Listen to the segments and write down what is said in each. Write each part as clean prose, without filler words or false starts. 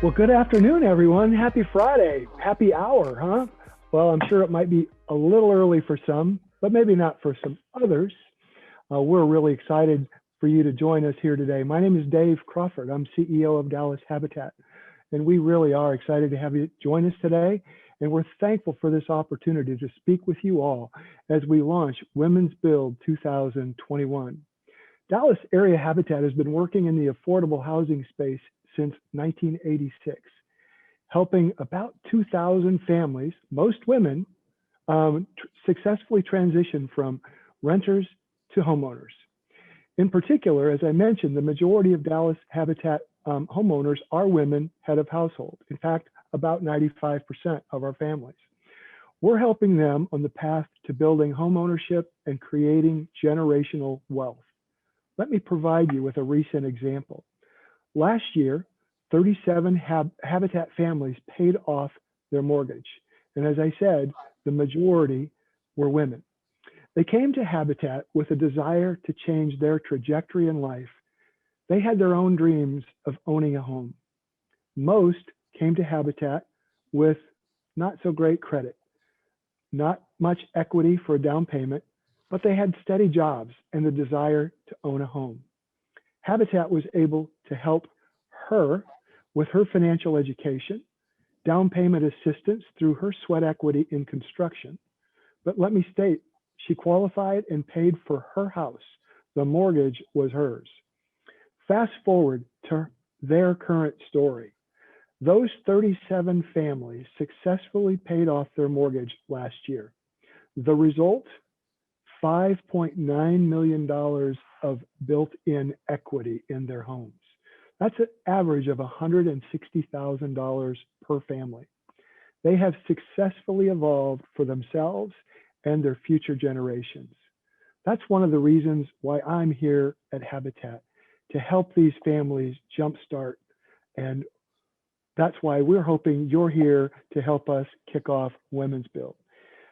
Well, good afternoon, everyone. Happy Friday. Happy hour, huh? Well, I'm sure it might be a little early for some, but maybe not for some others. We're really excited for you to join us here today. My name is Dave Crawford. I'm CEO of Dallas Habitat, and we really are excited to have you join us today. And we're thankful for this opportunity to speak with you all as we launch Women's Build 2021. Dallas Area Habitat has been working in the affordable housing space since 1986, helping about 2,000 families, most women, successfully transition from renters to homeowners. In particular, as I mentioned, the majority of Dallas Habitat homeowners are women head of household. In fact, about 95% of our families. We're helping them on the path to building homeownership and creating generational wealth. Let me provide you with a recent example. Last year, 37 Habitat families paid off their mortgage. And as I said, the majority were women. They came to Habitat with a desire to change their trajectory in life. They had their own dreams of owning a home. Most came to Habitat with not so great credit, not much equity for a down payment, but they had steady jobs and the desire to own a home. Habitat was able to help her with her financial education, down payment assistance through her sweat equity in construction. But let me state, she qualified and paid for her house. The mortgage was hers. Fast forward to their current story. Those 37 families successfully paid off their mortgage last year. The result, $5.9 million of built-in equity in their homes. That's an average of $160,000 per family. They have successfully evolved for themselves and their future generations. That's one of the reasons why I'm here at Habitat, to help these families jumpstart. And that's why we're hoping you're here to help us kick off Women's Build.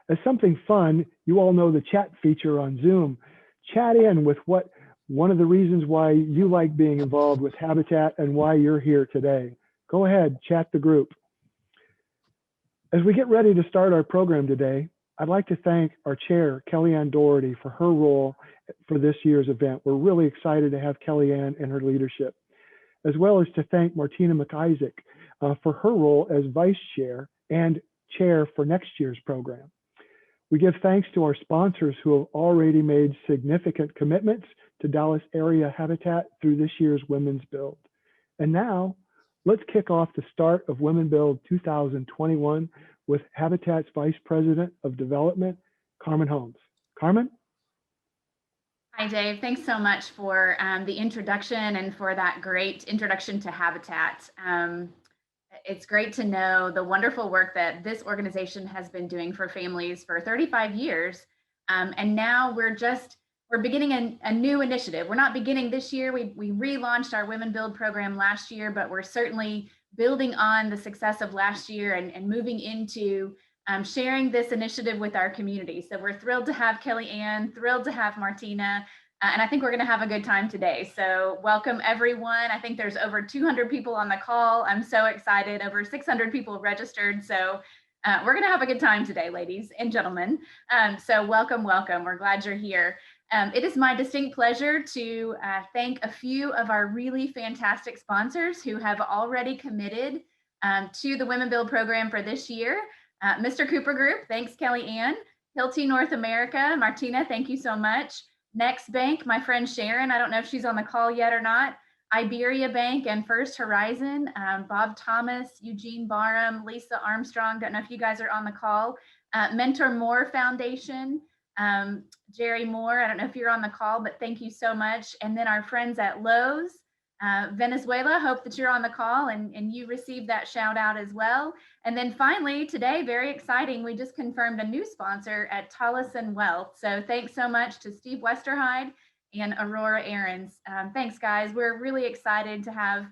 As something fun, you all know the chat feature on Zoom. Chat in with one of the reasons why you like being involved with Habitat and why you're here today. Go ahead, chat the group. As we get ready to start our program today, I'd like to thank our chair, Kellyanne Doherty, for her role for this year's event. We're really excited to have Kellyanne and her leadership, as well as to thank Martina McIsaac for her role as vice chair and chair for next year's program. We give thanks to our sponsors who have already made significant commitments to Dallas Area Habitat through this year's Women's Build. And now, let's kick off the start of Women Build 2021 with Habitat's Vice President of Development, Carmen Holmes. Carmen? Hi, Dave. Thanks so much for the introduction and for that great introduction to Habitat. It's great to know the wonderful work that this organization has been doing for families for 35 years. And now we're beginning a new initiative. We're not beginning this year. We relaunched our Women Build program last year, but we're certainly building on the success of last year and moving into sharing this initiative with our community. So we're thrilled to have Kellyanne, thrilled to have Martina, and I think we're going to have a good time today. So welcome everyone. I think there's over 200 people on the call. I'm so excited. Over 600 people registered. So we're going to have a good time today, ladies and gentlemen. So welcome, welcome. We're glad you're here. It is my distinct pleasure to thank a few of our really fantastic sponsors who have already committed to the Women Build program for this year. Mr. Cooper Group, thanks Kellyanne. Hilti North America, Martina, thank you so much. Next Bank, my friend Sharon, I don't know if she's on the call yet or not. Iberia Bank and First Horizon, Bob Thomas, Eugene Barham, Lisa Armstrong, don't know if you guys are on the call. Mentor Moore Foundation, Jerry Moore, I don't know if you're on the call, but thank you so much. And then our friends at Lowe's, Venezuela, hope that you're on the call and you received that shout out as well. And then finally today, very exciting, we just confirmed a new sponsor at Tollison Wealth. So thanks so much to Steve Westerhide and Aurora Aarons. Thanks guys, we're really excited to have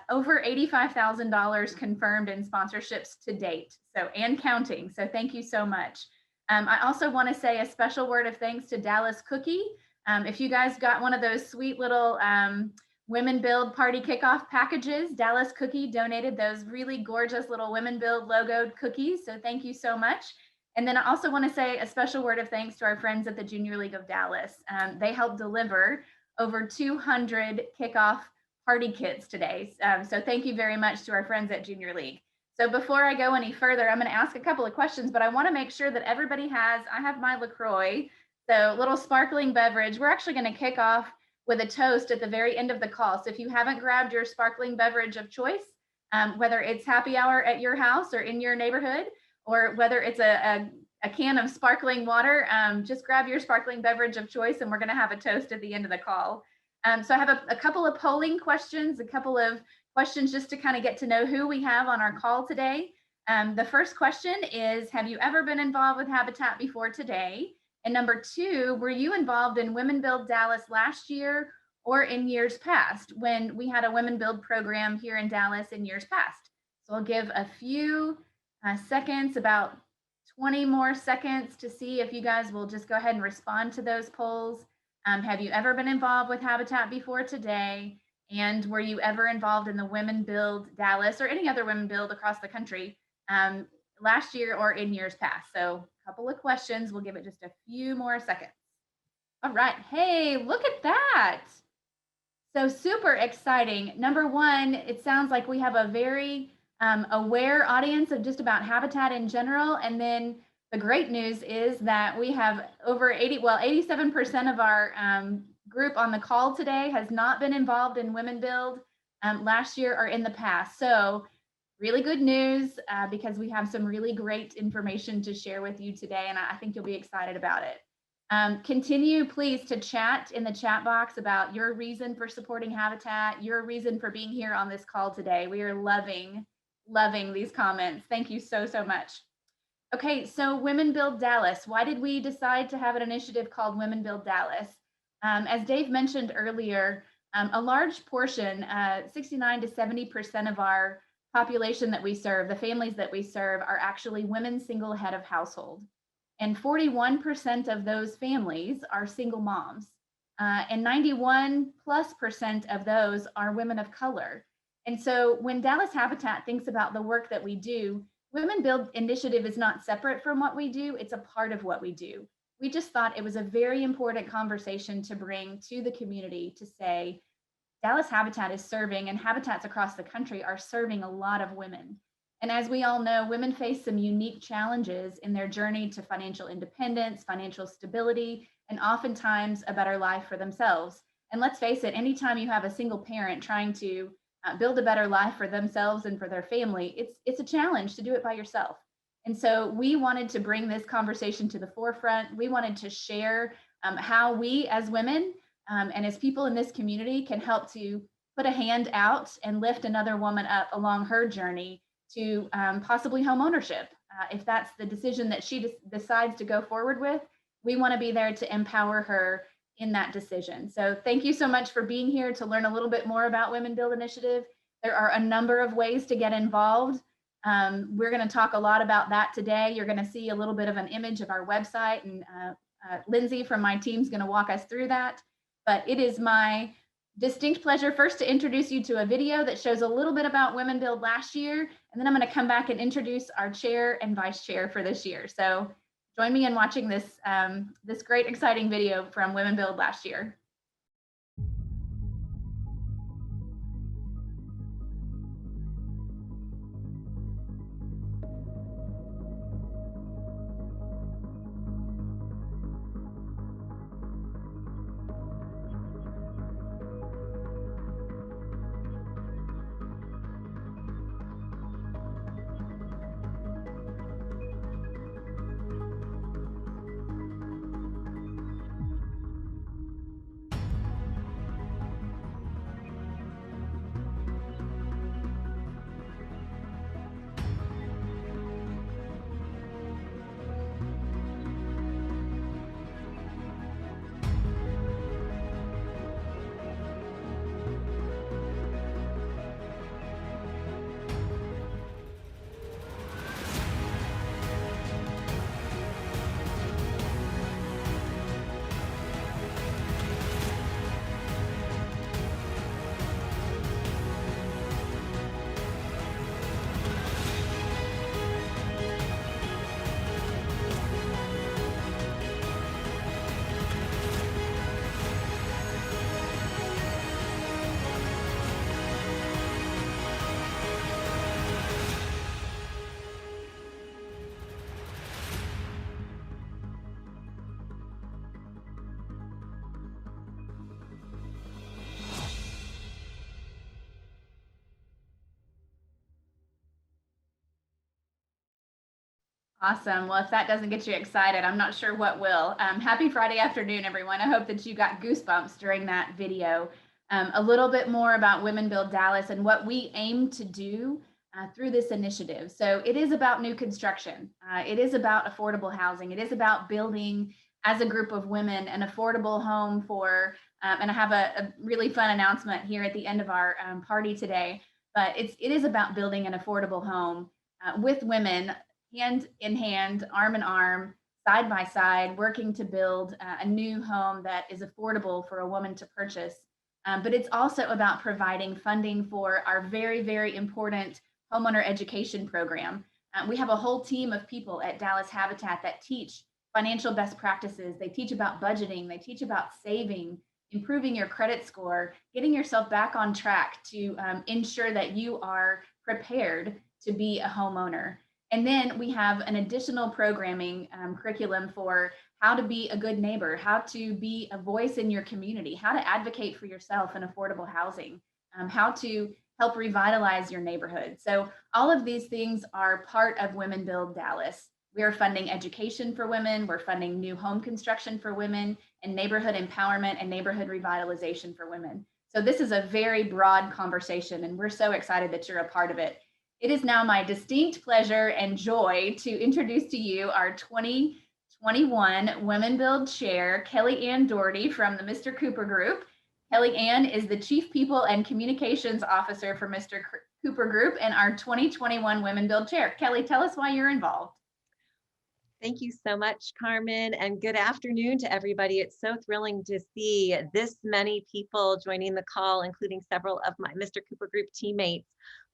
over $85,000 confirmed in sponsorships to date, so and counting. So thank you so much. I also want to say a special word of thanks to Dallas Cookie. If you guys got one of those sweet little Women Build Party Kickoff packages. Dallas Cookie donated those really gorgeous little Women Build logoed cookies. So thank you so much. And then I also want to say a special word of thanks to our friends at the Junior League of Dallas. They helped deliver over 200 kickoff party kits today. So thank you very much to our friends at Junior League. So before I go any further, I'm going to ask a couple of questions, but I want to make sure that everybody has, I have my LaCroix, so little sparkling beverage. We're actually going to kick off with a toast at the very end of the call. So if you haven't grabbed your sparkling beverage of choice, whether it's happy hour at your house or in your neighborhood, or whether it's a can of sparkling water, just grab your sparkling beverage of choice, and we're going to have a toast at the end of the call. So I have a couple of polling questions, a couple of questions just to kind of get to know who we have on our call today. The first question is, have you ever been involved with Habitat before today? And number two, were you involved in Women Build Dallas last year or in years past when we had a Women Build program here in Dallas in years past? So I'll give a few seconds, about 20 more seconds, to see if you guys will just go ahead and respond to those polls. Have you ever been involved with Habitat before today? And were you ever involved in the Women Build Dallas or any other Women Build across the country last year or in years past? So a couple of questions. We'll give it just a few more seconds. All right. Hey, look at that. So super exciting. Number one, it sounds like we have a very aware audience of just about Habitat in general. And then the great news is that we have over 87% of our group on the call today has not been involved in Women Build last year or in the past. So really good news because we have some really great information to share with you today, and I think you'll be excited about it. Continue, please, to chat in the chat box about your reason for supporting Habitat, your reason for being here on this call today. We are loving these comments. Thank you so much. Okay, so Women Build Dallas. Why did we decide to have an initiative called Women Build Dallas? As Dave mentioned earlier, a large portion, 69 to 70% of our population that we serve, the families that we serve, are actually women single head of household. And 41% of those families are single moms. And 91+% of those are women of color. And so when Dallas Habitat thinks about the work that we do, Women Build Initiative is not separate from what we do, it's a part of what we do. We just thought it was a very important conversation to bring to the community to say, Dallas Habitat is serving, and habitats across the country are serving a lot of women. And as we all know, women face some unique challenges in their journey to financial independence, financial stability, and oftentimes a better life for themselves. And let's face it, anytime you have a single parent trying to build a better life for themselves and for their family, it's a challenge to do it by yourself. And so we wanted to bring this conversation to the forefront. We wanted to share how we as women and as people in this community can help to put a hand out and lift another woman up along her journey to possibly home ownership. If that's the decision that she decides to go forward with, we want to be there to empower her in that decision. So thank you so much for being here to learn a little bit more about Women Build Initiative. There are a number of ways to get involved. We're going to talk a lot about that today. You're going to see a little bit of an image of our website, and Lindsay from my team is going to walk us through that. But it is my distinct pleasure first to introduce you to a video that shows a little bit about Women Build last year, and then I'm going to come back and introduce our chair and vice chair for this year. So join me in watching this, this great, exciting video from Women Build last year. Awesome. Well, if that doesn't get you excited, I'm not sure what will. Happy Friday afternoon, everyone. I hope that you got goosebumps during that video. A little bit more about Women Build Dallas and what we aim to do through this initiative. So it is about new construction. It is about affordable housing. It is about building, as a group of women, an affordable home for, and I have a really fun announcement here at the end of our party today, but it is about building an affordable home with women, hand in hand, arm in arm, side by side, working to build a new home that is affordable for a woman to purchase. But it's also about providing funding for our very, very important homeowner education program. We have a whole team of people at Dallas Habitat that teach financial best practices. They teach about budgeting, they teach about saving, improving your credit score, getting yourself back on track to ensure that you are prepared to be a homeowner. And then we have an additional programming curriculum for how to be a good neighbor, how to be a voice in your community, how to advocate for yourself in affordable housing, how to help revitalize your neighborhood. So all of these things are part of Women Build Dallas. We are funding education for women, we're funding new home construction for women, and neighborhood empowerment and neighborhood revitalization for women. So this is a very broad conversation, and we're so excited that you're a part of it. It is now my distinct pleasure and joy to introduce to you our 2021 Women Build Chair, Kelly Ann Doherty from the Mr. Cooper Group. Kelly Ann is the Chief People and Communications Officer for Mr. Cooper Group and our 2021 Women Build Chair. Kelly, tell us why you're involved. Thank you so much, Carmen, and good afternoon to everybody. It's so thrilling to see this many people joining the call, including several of my Mr. Cooper Group teammates.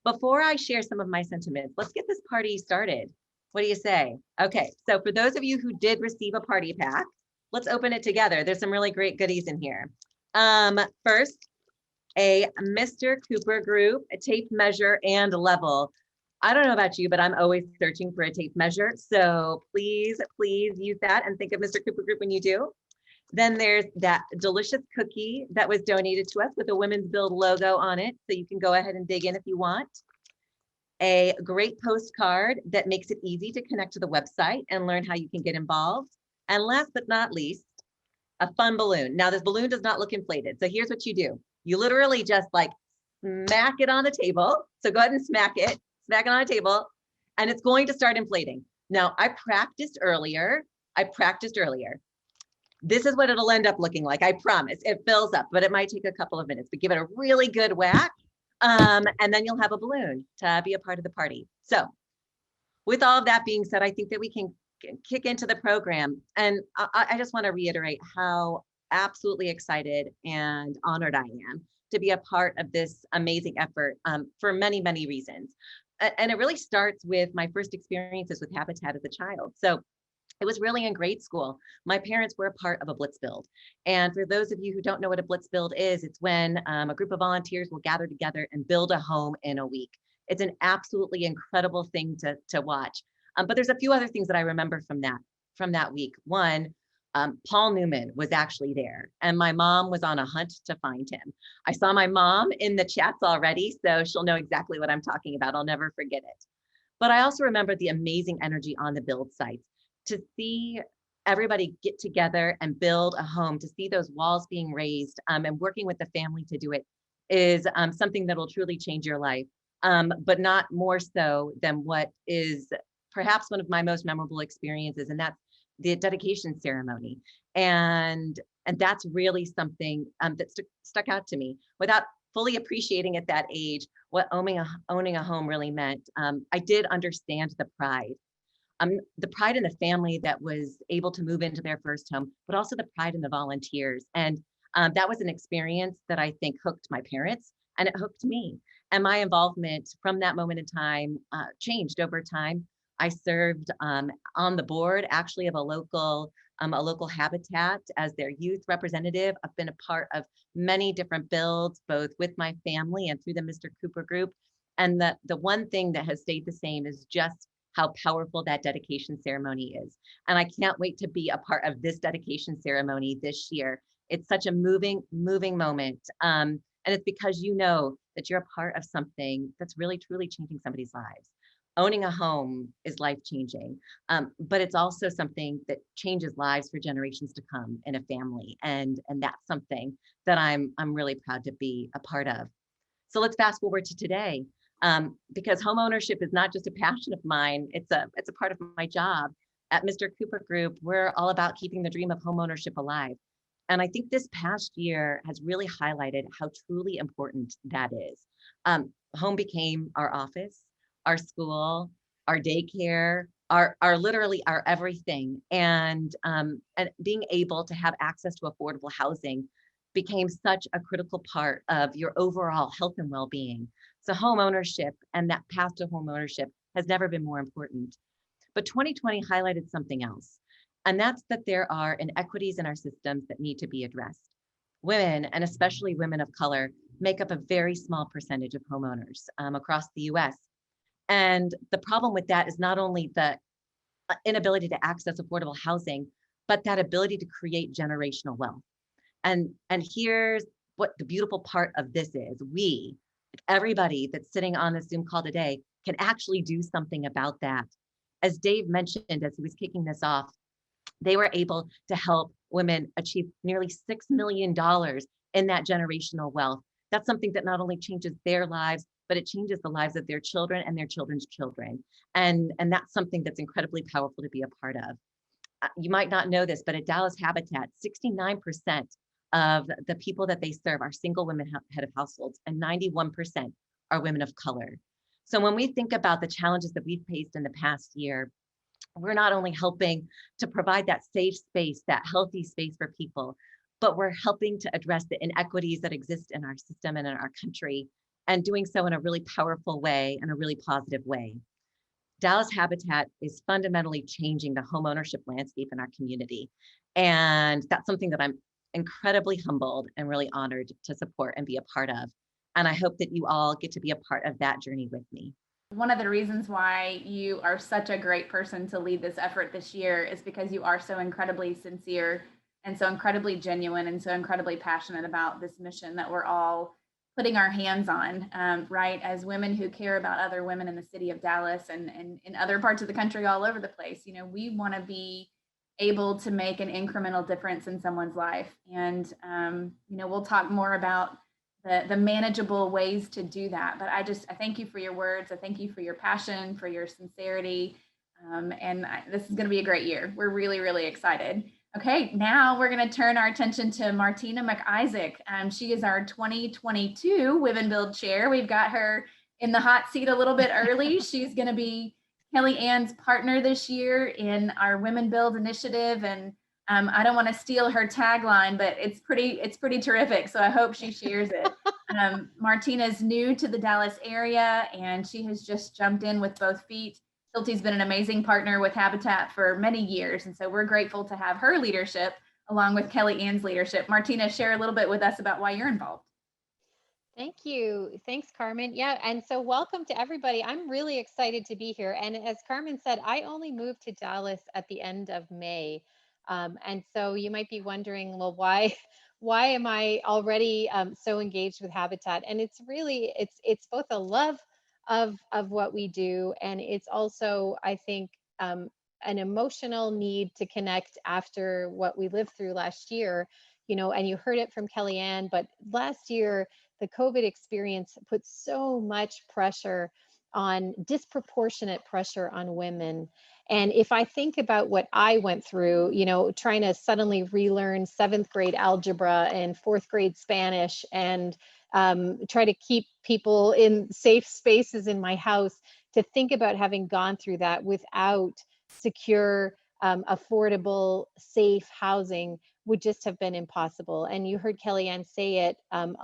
Before I share some of my sentiments, let's get this party started. What do you say? Okay, so for those of you who did receive a party pack, let's open it together. There's some really great goodies in here. First, a Mr. Cooper Group, a tape measure and level. I don't know about you, but I'm always searching for a tape measure. So please use that and think of Mr. Cooper Group when you do. Then there's that delicious cookie that was donated to us with a Women's Build logo on it. So you can go ahead and dig in if you want. A great postcard that makes it easy to connect to the website and learn how you can get involved. And last but not least, a fun balloon. Now this balloon does not look inflated. So here's what you do. You literally just like smack it on the table. So go ahead and smack it on a table, and it's going to start inflating. Now, I practiced earlier. This is what it'll end up looking like. I promise. It fills up, but it might take a couple of minutes, but give it a really good whack. And then you'll have a balloon to be a part of the party. So with all of that being said, I think that we can kick into the program. And I just want to reiterate how absolutely excited and honored I am to be a part of this amazing effort for many, many reasons. And it really starts with my first experiences with Habitat as a child. So it was really in grade school. My parents were a part of a blitz build. And for those of you who don't know what a blitz build is, it's when a group of volunteers will gather together and build a home in a week. It's an absolutely incredible thing to watch. But there's a few other things that I remember from that week. One, Paul Newman was actually there, and my mom was on a hunt to find him. I saw my mom in the chats already, so she'll know exactly what I'm talking about. I'll never forget it. But I also remember the amazing energy on the build sites. To see everybody get together and build a home, to see those walls being raised and working with the family to do it is something that will truly change your life, but not more so than what is perhaps one of my most memorable experiences, and that's the dedication ceremony. And that's really something that stuck out to me without fully appreciating at that age what owning a home really meant. I did understand the pride in the family that was able to move into their first home, but also the pride in the volunteers. And that was an experience that I think hooked my parents, and it hooked me. And my involvement from that moment in time changed over time. I served on the board actually of a local habitat as their youth representative. I've been a part of many different builds, both with my family and through the Mr. Cooper Group. And the one thing that has stayed the same is just how powerful that dedication ceremony is. And I can't wait to be a part of this dedication ceremony this year. It's such a moving moment. And it's because you know that you're a part of something that's really, truly changing somebody's lives. owning a home is life-changing, but it's also something that changes lives for generations to come in a family, and that's something that I'm really proud to be a part of. So let's fast forward to today, because home ownership is not just a passion of mine; it's a part of my job. At Mr. Cooper Group, we're all about keeping the dream of home ownership alive, and I think this past year has really highlighted how truly important that is. Home became our office, our school, our daycare, our literally our everything. And being able to have access to affordable housing became such a critical part of your overall health and well-being. So home ownership and that path to home ownership has never been more important. But 2020 highlighted something else, and that's that there are inequities in our systems that need to be addressed. Women, and especially women of color, make up a very small percentage of homeowners across the US. And the problem with that is not only the inability to access affordable housing, but that ability to create generational wealth. And here's what the beautiful part of this is. We, everybody that's sitting on this Zoom call today, can actually do something about that. As Dave mentioned as he was kicking this off, they were able to help women achieve nearly $6 million in that generational wealth. That's something that not only changes their lives, but it changes the lives of their children and their children's children. And that's something that's incredibly powerful to be a part of. You might not know this, but at Dallas Habitat, 69% of the people that they serve are single women head of households, and 91% are women of color. So when we think about the challenges that we've faced in the past year, we're not only helping to provide that safe space, that healthy space for people, but we're helping to address the inequities that exist in our system and in our country, and doing so in a really powerful way and a really positive way. Dallas Habitat is fundamentally changing the homeownership landscape in our community. And that's something that I'm incredibly humbled and really honored to support and be a part of. And I hope that you all get to be a part of that journey with me. One of the reasons why you are such a great person to lead this effort this year is because you are so incredibly sincere and so incredibly genuine and so incredibly passionate about this mission that we're all putting our hands on, right? As women who care about other women in the city of Dallas and in other parts of the country all over the place, you know, we want to be able to make an incremental difference in someone's life. And, you know, we'll talk more about the manageable ways to do that. But I thank you for your words. I thank you for your passion, for your sincerity. This is going to be a great year. We're really, really excited. Okay, now we're going to turn our attention to Martina McIsaac. She is our 2022 Women Build Chair. We've got her in the hot seat a little bit early. She's going to be Kelly Ann's partner this year in our Women Build initiative. And I don't want to steal her tagline, but it's pretty terrific. So I hope she shares it. Martina is new to the Dallas area, and she has just jumped in with both feet. Hilti's been an amazing partner with Habitat for many years, and so we're grateful to have her leadership along with Kelly Ann's leadership. Martina, share a little bit with us about why you're involved. Thank you. Thanks, Carmen. Yeah, and so welcome to everybody. I'm really excited to be here. And as Carmen said, I only moved to Dallas at the end of May. And so you might be wondering, well, why am I already so engaged with Habitat? And it's really, it's both a love of what we do, and it's also, I think, an emotional need to connect after what we lived through last year. You know, and you heard it from Kelly Ann, but last year, the COVID experience put so much disproportionate pressure on women. And if I think about what I went through, you know, trying to suddenly relearn 7th grade algebra and 4th grade Spanish and try to keep people in safe spaces in my house, to think about having gone through that without secure, affordable, safe housing would just have been impossible. And you heard Kelly Ann say it,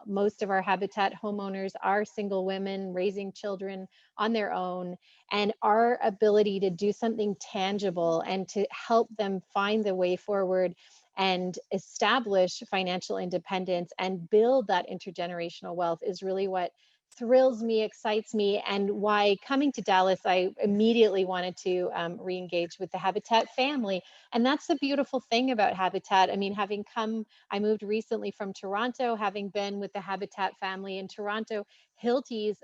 most of our Habitat homeowners are single women raising children on their own, and our ability to do something tangible and to help them find the way forward and establish financial independence and build that intergenerational wealth is really what thrills me, excites me, and why coming to Dallas, I immediately wanted to re-engage with the Habitat family. And that's the beautiful thing about Habitat. I mean, I moved recently from Toronto, having been with the Habitat family in Toronto. Hilti's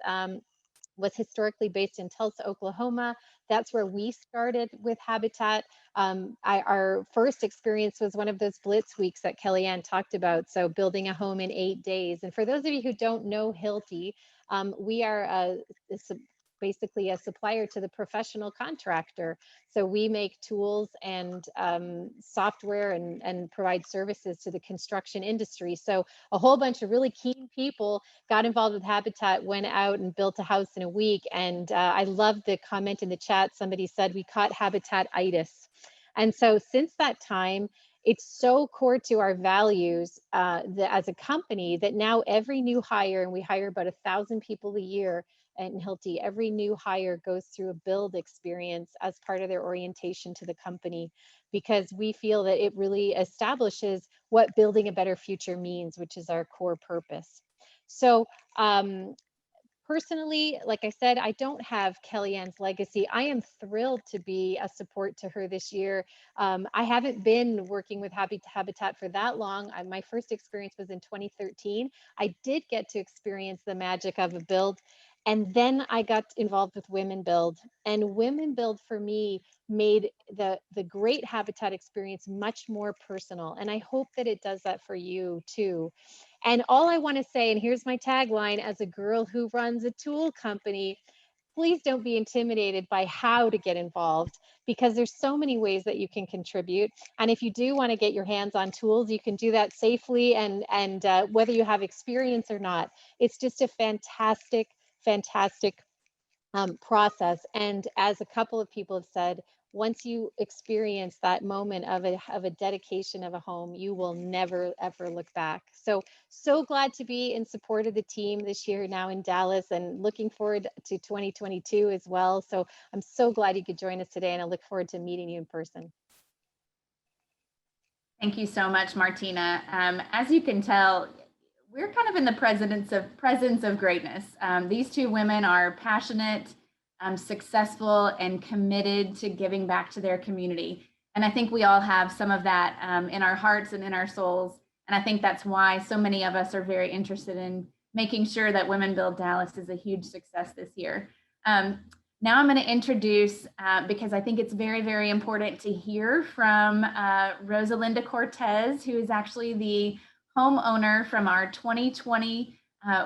was historically based in Tulsa, Oklahoma. That's where we started with Habitat. Our first experience was one of those blitz weeks that Kellyanne talked about. So building a home in 8 days. And for those of you who don't know Hilti, we are basically a supplier to the professional contractor. So we make tools and software and provide services to the construction industry. So a whole bunch of really keen people got involved with Habitat, went out and built a house in a week. And I love the comment in the chat. Somebody said we caught Habitat-itis. And so since that time, it's so core to our values as a company that now every new hire, and we hire about 1,000 people a year in Hilti, every new hire goes through a build experience as part of their orientation to the company, because we feel that it really establishes what building a better future means, which is our core purpose. So personally, like I said, I don't have Kellyanne's legacy. I am thrilled to be a support to her this year. I haven't been working with Habitat for that long. My first experience was in 2013. I did get to experience the magic of a build. And then I got involved with Women Build. And Women Build for me made the great Habitat experience much more personal. And I hope that it does that for you too. And all I want to say, and here's my tagline as a girl who runs a tool company, please don't be intimidated by how to get involved, because there's so many ways that you can contribute. And if you do want to get your hands on tools, you can do that safely, and whether you have experience or not. It's just a fantastic process. And as a couple of people have said, once you experience that moment of a dedication of a home, you will never, ever look back. So glad to be in support of the team this year now in Dallas, and looking forward to 2022 as well. So I'm so glad you could join us today, and I look forward to meeting you in person. Thank you so much, Martina. As you can tell, we're kind of in the presence of greatness. These two women are passionate, successful, and committed to giving back to their community. And I think we all have some of that in our hearts and in our souls. And I think that's why so many of us are very interested in making sure that Women Build Dallas is a huge success this year. Now I'm going to introduce, because I think it's very, very important to hear from Rosalinda Cortez, who is actually the homeowner from our 2020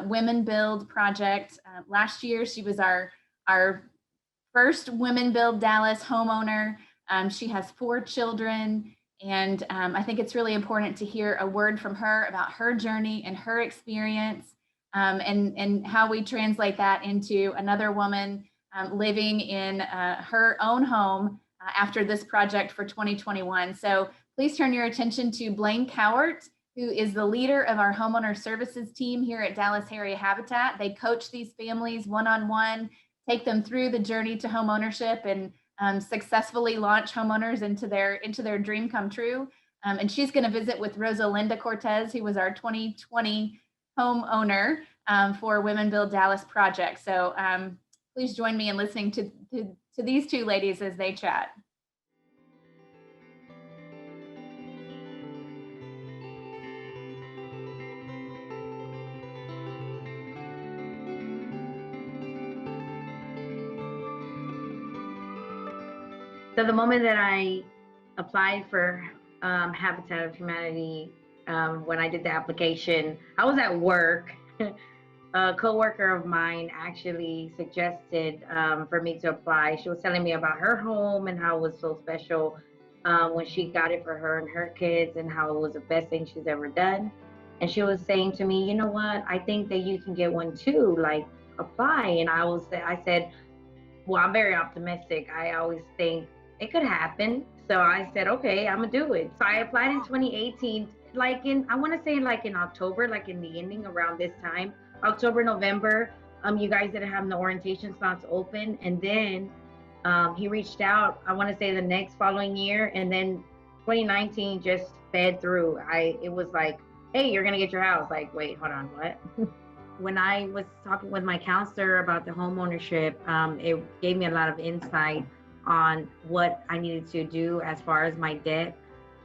Women Build project. Last year, she was our first Women Build Dallas homeowner. She has 4 children, and I think it's really important to hear a word from her about her journey and her experience, and how we translate that into another woman living in her own home after this project for 2021. So please turn your attention to Blaine Cowart, who is the leader of our homeowner services team here at Dallas Area Habitat. They coach these families one-on-one, take them through the journey to home ownership, and successfully launch homeowners into their dream come true. And she's going to visit with Rosalinda Cortez, who was our 2020 homeowner for Women Build Dallas project. So please join me in listening to these two ladies as they chat. So the moment that I applied for Habitat of Humanity, when I did the application, I was at work. A coworker of mine actually suggested for me to apply. She was telling me about her home and how it was so special when she got it for her and her kids, and how it was the best thing she's ever done. And she was saying to me, you know what, I think that you can get one too, like apply. And I said, well, I'm very optimistic. I always think it could happen. So I said, okay, I'm gonna do it. So I applied in 2018, I wanna say in October, like in the ending around this time, October, November. You guys didn't have the orientation slots open. And then he reached out, I wanna say the next following year. And then 2019 just fed through. It was like, hey, you're gonna get your house. Like, wait, hold on, what? When I was talking with my counselor about the home ownership, it gave me a lot of insight on what I needed to do as far as my debt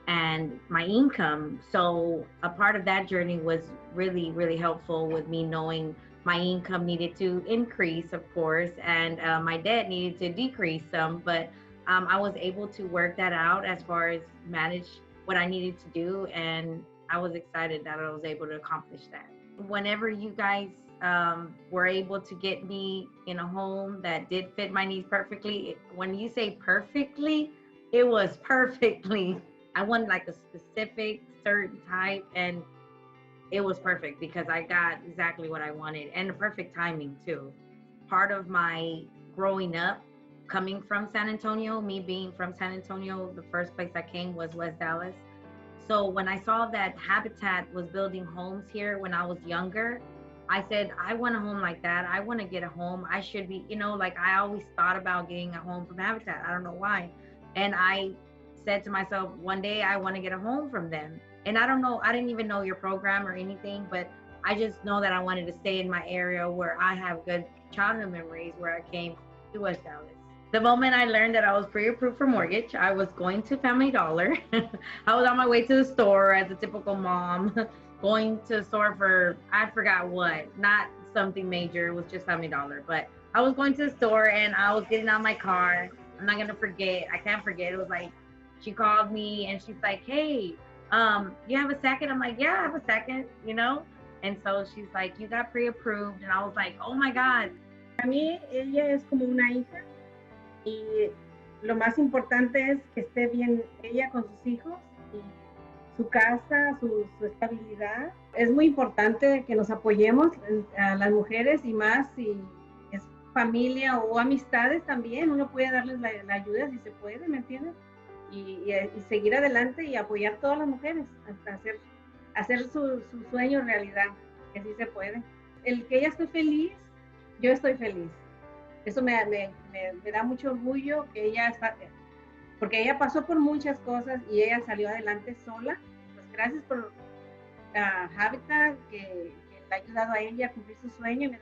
and my income. So a part of that journey was really, really helpful with me knowing my income needed to increase, of course, and my debt needed to decrease some. But I was able to work that out as far as manage what I needed to do, and I was excited that I was able to accomplish that. Whenever you guys were able to get me in a home that did fit my needs perfectly, when you say perfectly, it was perfectly. I wanted like a specific certain type, and it was perfect because I got exactly what I wanted and the perfect timing too. Part of my growing up, coming from San Antonio, me being from San Antonio, the first place I came was West Dallas. So when I saw that Habitat was building homes here when I was younger, I said, I want a home like that. I want to get a home. I should be, like I always thought about getting a home from Habitat. I don't know why. And I said to myself, one day I want to get a home from them. And I don't know, I didn't even know your program or anything, but I just know that I wanted to stay in my area where I have good childhood memories where I came to West Dallas. The moment I learned that I was pre-approved for mortgage, I was going to Family Dollar. I was on my way to the store as a typical mom, going to the store for, I forgot what, not something major, it was just Family Dollar. But I was going to the store and I was getting out my car. I'm not going to forget, I can't forget. It was like, she called me and she's like, hey, you have a second? I'm like, yeah, I have a second, And so she's like, you got pre-approved. And I was like, oh my God. Para mí, ella es como una hija. Y lo más importante es que esté bien ella con sus hijos y su casa, su estabilidad. Es muy importante que nos apoyemos a las mujeres y más si es familia o amistades también. Uno puede darles la ayuda si se puede, ¿me entiendes? Y seguir adelante y apoyar a todas las mujeres hasta hacer su sueño realidad, que sí se puede. El que ella esté feliz, yo estoy feliz. Eso me da mucho orgullo que ella está, porque ella pasó por muchas cosas y ella salió adelante sola. Pues gracias por Habitat, que le ha ayudado a ella a cumplir su sueño.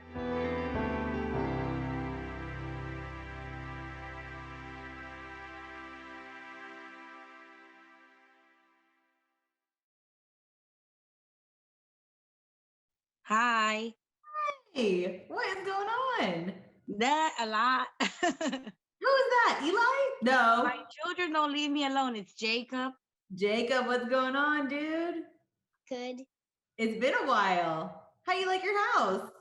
Hi. Hey, what is going on? That a lot. Who is that? Eli? No. My children don't leave me alone. It's Jacob. Jacob, what's going on, dude? Good. It's been a while. How you like your house?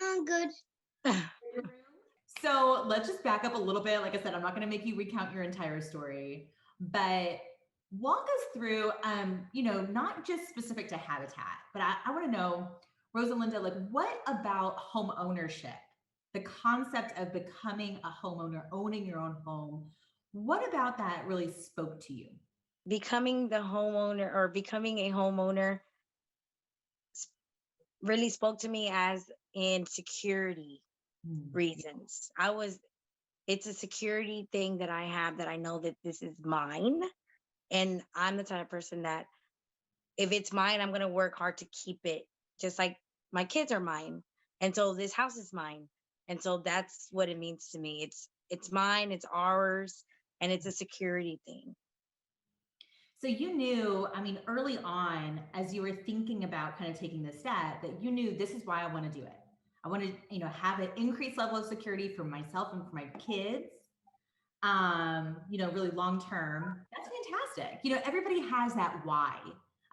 I'm good. So let's just back up a little bit. Like I said, I'm not going to make you recount your entire story, but walk us through, not just specific to Habitat, but I want to know, Rosalinda, like what about home ownership, the concept of becoming a homeowner, owning your own home, what about that really spoke to you? Becoming the homeowner or becoming a homeowner really spoke to me as in security reasons. It's a security thing that I have, that I know that this is mine. And I'm the type of person that if it's mine, I'm going to work hard to keep it, just like my kids are mine. And so this house is mine. And so that's what it means to me. It's mine, it's ours, and it's a security thing. So you knew, early on, as you were thinking about kind of taking this step, that you knew this is why I want to do it. I want to, have an increased level of security for myself and for my kids, really long term. That's fantastic. Everybody has that why,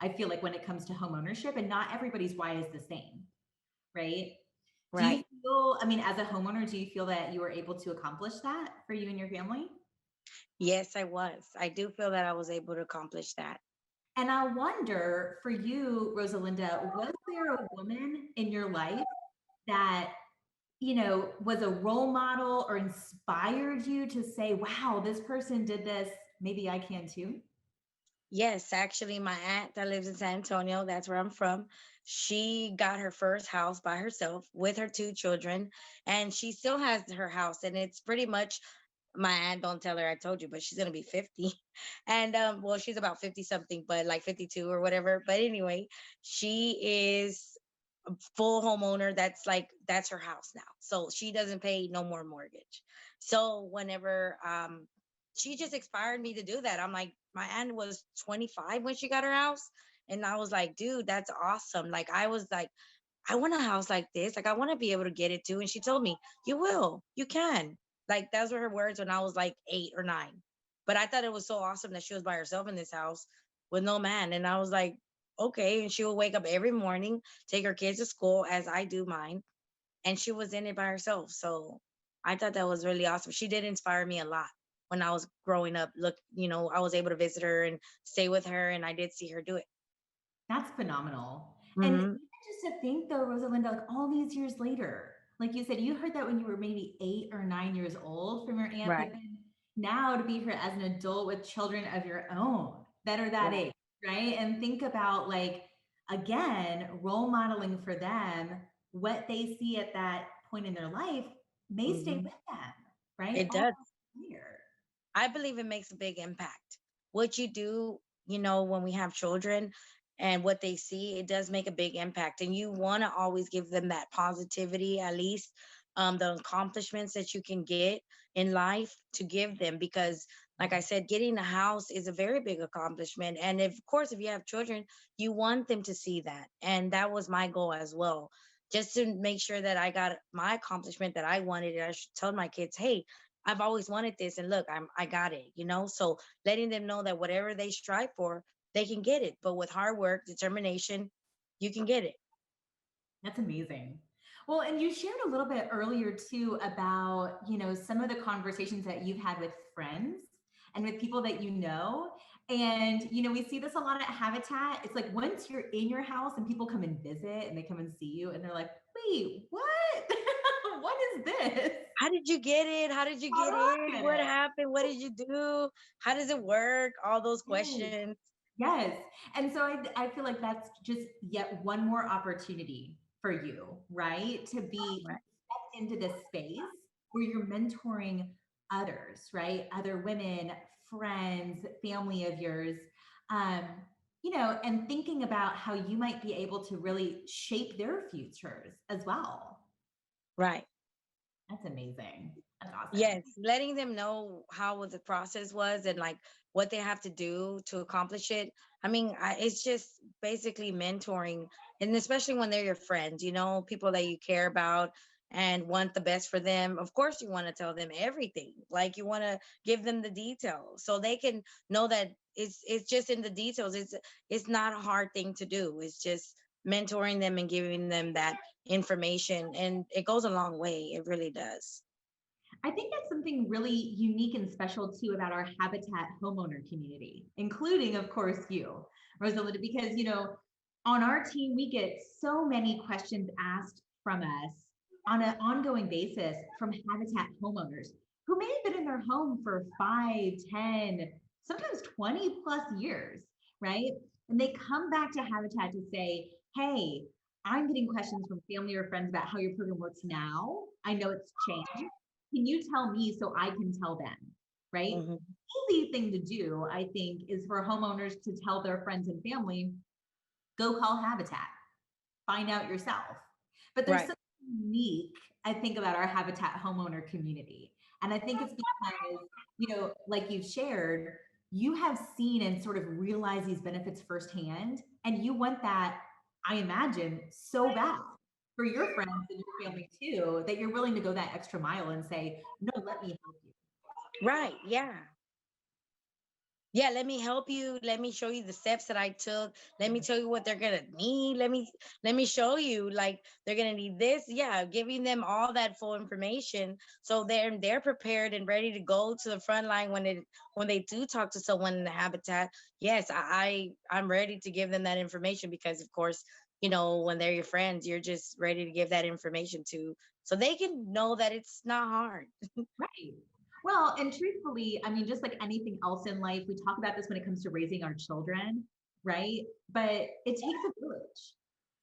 I feel like, when it comes to home ownership, and not everybody's why is the same, right? Right. Do you feel, as a homeowner, do you feel that you were able to accomplish that for you and your family? Yes, I was. I do feel that I was able to accomplish that. And I wonder, for you, Rosalinda, was there a woman in your life that, was a role model or inspired you to say, wow, this person did this, maybe I can too? Yes, actually, my aunt that lives in San Antonio, that's where I'm from, she got her first house by herself with her 2 children, and she still has her house. And it's pretty much, my aunt, don't tell her I told you, but she's going to be 50. And well, she's about 50 something, but like 52 or whatever. But anyway, she is a full homeowner. That's her house now. So she doesn't pay no more mortgage. So whenever she just inspired me to do that. I'm like, my aunt was 25 when she got her house. And I was like, dude, that's awesome. Like, I was like, I want a house like this. Like, I want to be able to get it too. And she told me, you will, you can. Like, those were her words when I was like 8 or 9. But I thought it was so awesome that she was by herself in this house with no man. And I was like, okay. And she would wake up every morning, take her kids to school as I do mine. And she was in it by herself. So I thought that was really awesome. She did inspire me a lot when I was growing up. Look, I was able to visit her and stay with her, and I did see her do it. That's phenomenal. And Mhm. just to think though, Rosalinda, like all these years later, like you said, you heard that when you were maybe 8 or 9 years old from your aunt, Right. but then now to be here as an adult with children of your own that are that Right. age, right? And think about, like, again, role modeling for them, what they see at that point in their life may stay Mhm. with them, right? It All does. year. I believe it makes a big impact. What you do, when we have children and what they see, it does make a big impact. And you want to always give them that positivity, at least the accomplishments that you can get in life to give them. Because, like I said, getting a house is a very big accomplishment. And of course, if you have children, you want them to see that. And that was my goal as well. Just to make sure that I got my accomplishment that I wanted. And I should tell my kids, hey, I've always wanted this, and look, I got it, So letting them know that whatever they strive for, they can get it. But with hard work, determination, you can get it. That's amazing. Well, and you shared a little bit earlier too about, some of the conversations that you've had with friends and with people that you know. And, we see this a lot at Habitat. It's like once you're in your house and people come and visit and they come and see you and they're like, wait, what? What is this? How did you get it? How did you get in? What happened? What did you do? How does it work? All those questions. Yes. And so I feel like that's just yet one more opportunity for you, right? To be Right. stepped into this space where you're mentoring others, right? Other women, friends, family of yours, um, and thinking about how you might be able to really shape their futures as well. Right. That's amazing. That's awesome. Yes, letting them know how the process was and like what they have to do to accomplish it. I mean, it's just basically mentoring, and especially when they're your friends, people that you care about and want the best for them. Of course, you want to tell them everything. Like, you want to give them the details so they can know that it's just in the details. It's not a hard thing to do. It's just mentoring them and giving them that information, and it goes a long way. It really does. I think that's something really unique and special too about our Habitat homeowner community, including, of course, you, Rosalinda, because, on our team, we get so many questions asked from us on an ongoing basis from Habitat homeowners who may have been in their home for 5, 10, sometimes 20 plus years, right? And they come back to Habitat to say, hey, I'm getting questions from family or friends about how your program works now. I know it's changed. Can you tell me so I can tell them, right? Mhm. Easy thing to do, I think, is for homeowners to tell their friends and family, go call Habitat, find out yourself. But there's Right. something unique, I think, about our Habitat homeowner community. And I think it's because, like you've shared, you have seen and sort of realized these benefits firsthand. And you want that, I imagine, so bad for your friends and your family too, that you're willing to go that extra mile and say, no, let me help you. Right. Yeah. Yeah. Let me help you. Let me show you the steps that I took. Let me tell you what they're gonna need. Let me show you, like, they're gonna need this. Yeah, giving them all that full information so they're prepared and ready to go to the front line when they do talk to someone in the Habitat. Yes, I'm ready to give them that information because, of course, when they're your friends, you're just ready to give that information to, so they can know that it's not hard. Right. Well, and truthfully, I mean, just like anything else in life, we talk about this when it comes to raising our children, right? But it takes a village.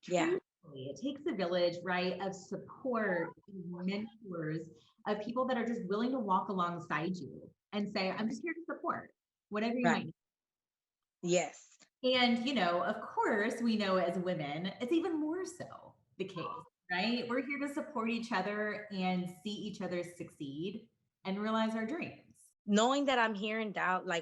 Yeah. Truthfully, it takes a village, right, of support, mentors, of people that are just willing to walk alongside you and say, I'm just here to support whatever you Right. might need. Yes. And, of course, we know as women, it's even more so the case, right? We're here to support each other and see each other succeed and realize our dreams. Knowing that I'm here in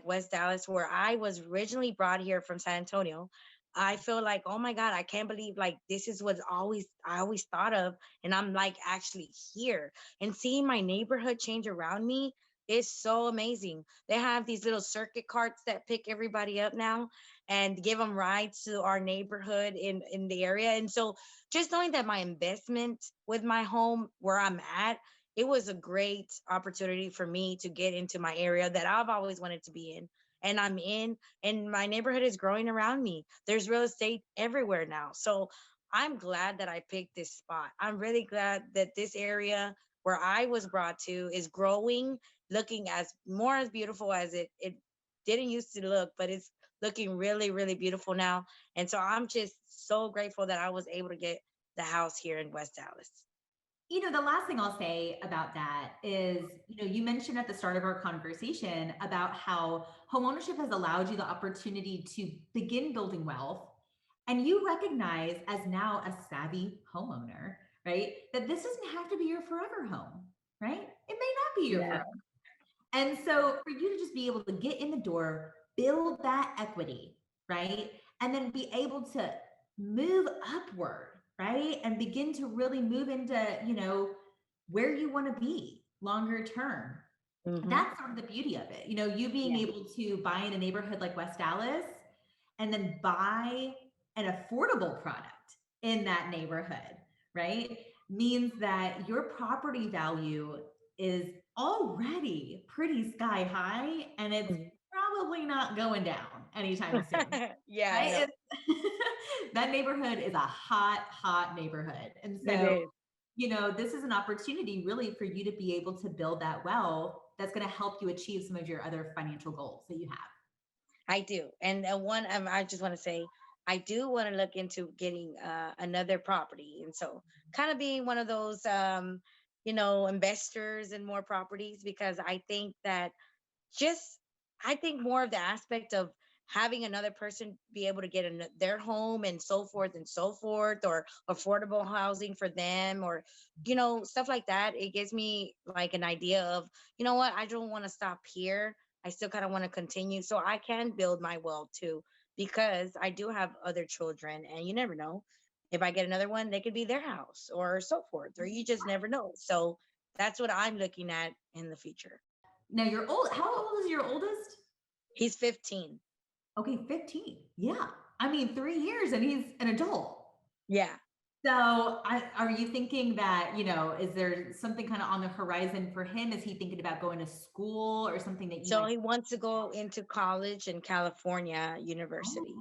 West Dallas, where I was originally brought here from San Antonio, I feel like, oh my God, I can't believe like this is what I always thought of. And I'm like actually here and seeing my neighborhood change around me is so amazing. They have these little circuit carts that pick everybody up now and give them rides to our neighborhood in the area. And so just knowing that my investment with my home where I'm at, it was a great opportunity for me to get into my area that I've always wanted to be in. And I'm in, and my neighborhood is growing around me. There's real estate everywhere now. So I'm glad that I picked this spot. I'm really glad that this area where I was brought to is growing, looking as beautiful as it didn't used to look, but it's looking really, really beautiful now. And so I'm just so grateful that I was able to get the house here in West Dallas. The last thing I'll say about that is, you mentioned at the start of our conversation about how homeownership has allowed you the opportunity to begin building wealth. And you recognize, as now a savvy homeowner, right, that this doesn't have to be your forever home, right? It may not be your forever. And so for you to just be able to get in the door, build that equity, right? And then be able to move upward, right? And begin to really move into, where you want to be longer term. That's sort of the beauty of it. You being able to buy in a neighborhood like West Dallas and then buy an affordable product in that neighborhood, right? Means that your property value is already pretty sky high, and it's probably not going down anytime soon. Yeah, right? That neighborhood is a hot neighborhood. And so, it is. this is an opportunity really for you to be able to build that wealth that's going to help you achieve some of your other financial goals that you have. I do. And I just want to say, I do want to look into getting another property. And so kind of being one of those, investors in more properties, because I think that I think more of the aspect of having another person be able to get their home and so forth, or affordable housing for them, or, stuff like that. It gives me like an idea of, you know what, I don't want to stop here. I still kind of want to continue so I can build my wealth too, because I do have other children and you never know. If I get another one, they could be their house or so forth, or you just never know. So that's what I'm looking at in the future. Now you're old. How old is your oldest? He's 15. Okay, 15. Yeah. I mean, 3 years and he's an adult. Yeah. So are you thinking that, is there something kind of on the horizon for him? Is he thinking about going to school or something that you So he wants to go into college in California University.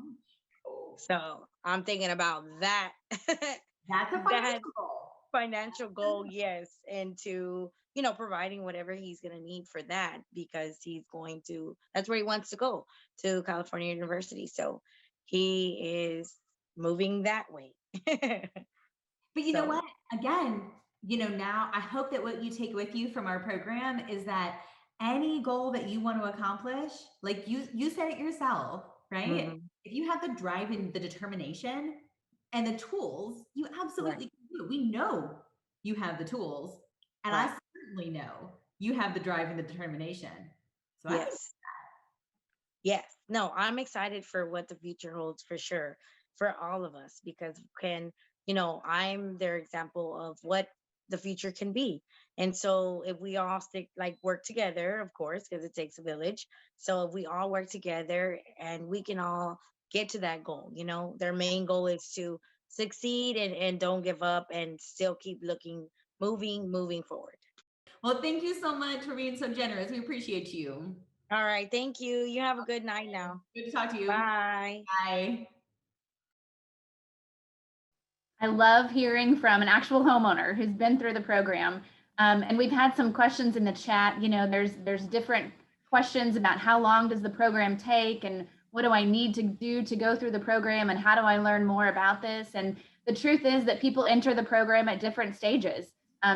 Oh. So I'm thinking about that. That's a financial goal. Financial goal, yes. And to, providing whatever he's going to need for that, because that's where he wants to go, to California University. So he is moving that way. But you know what? Again, now I hope that what you take with you from our program is that any goal that you want to accomplish, like you said it yourself, right? If you have the drive and the determination and the tools, you absolutely can do it. We know you have the tools, and I certainly know you have the drive and the determination. So Yes. No, I'm excited for what the future holds for sure, for all of us, because I'm their example of what the future can be. And so if we all work together, of course, because it takes a village. So if we all work together and we can all get to that goal, their main goal is to succeed and don't give up and still keep moving forward. Well, thank you so much for being so generous. We appreciate you. All right. Thank you. You have a good night now. Good to talk to you. Bye. Bye. I love hearing from an actual homeowner who's been through the program. And we've had some questions in the chat. There's different questions about how long does the program take and what do I need to do to go through the program and how do I learn more about this? And the truth is that people enter the program at different stages.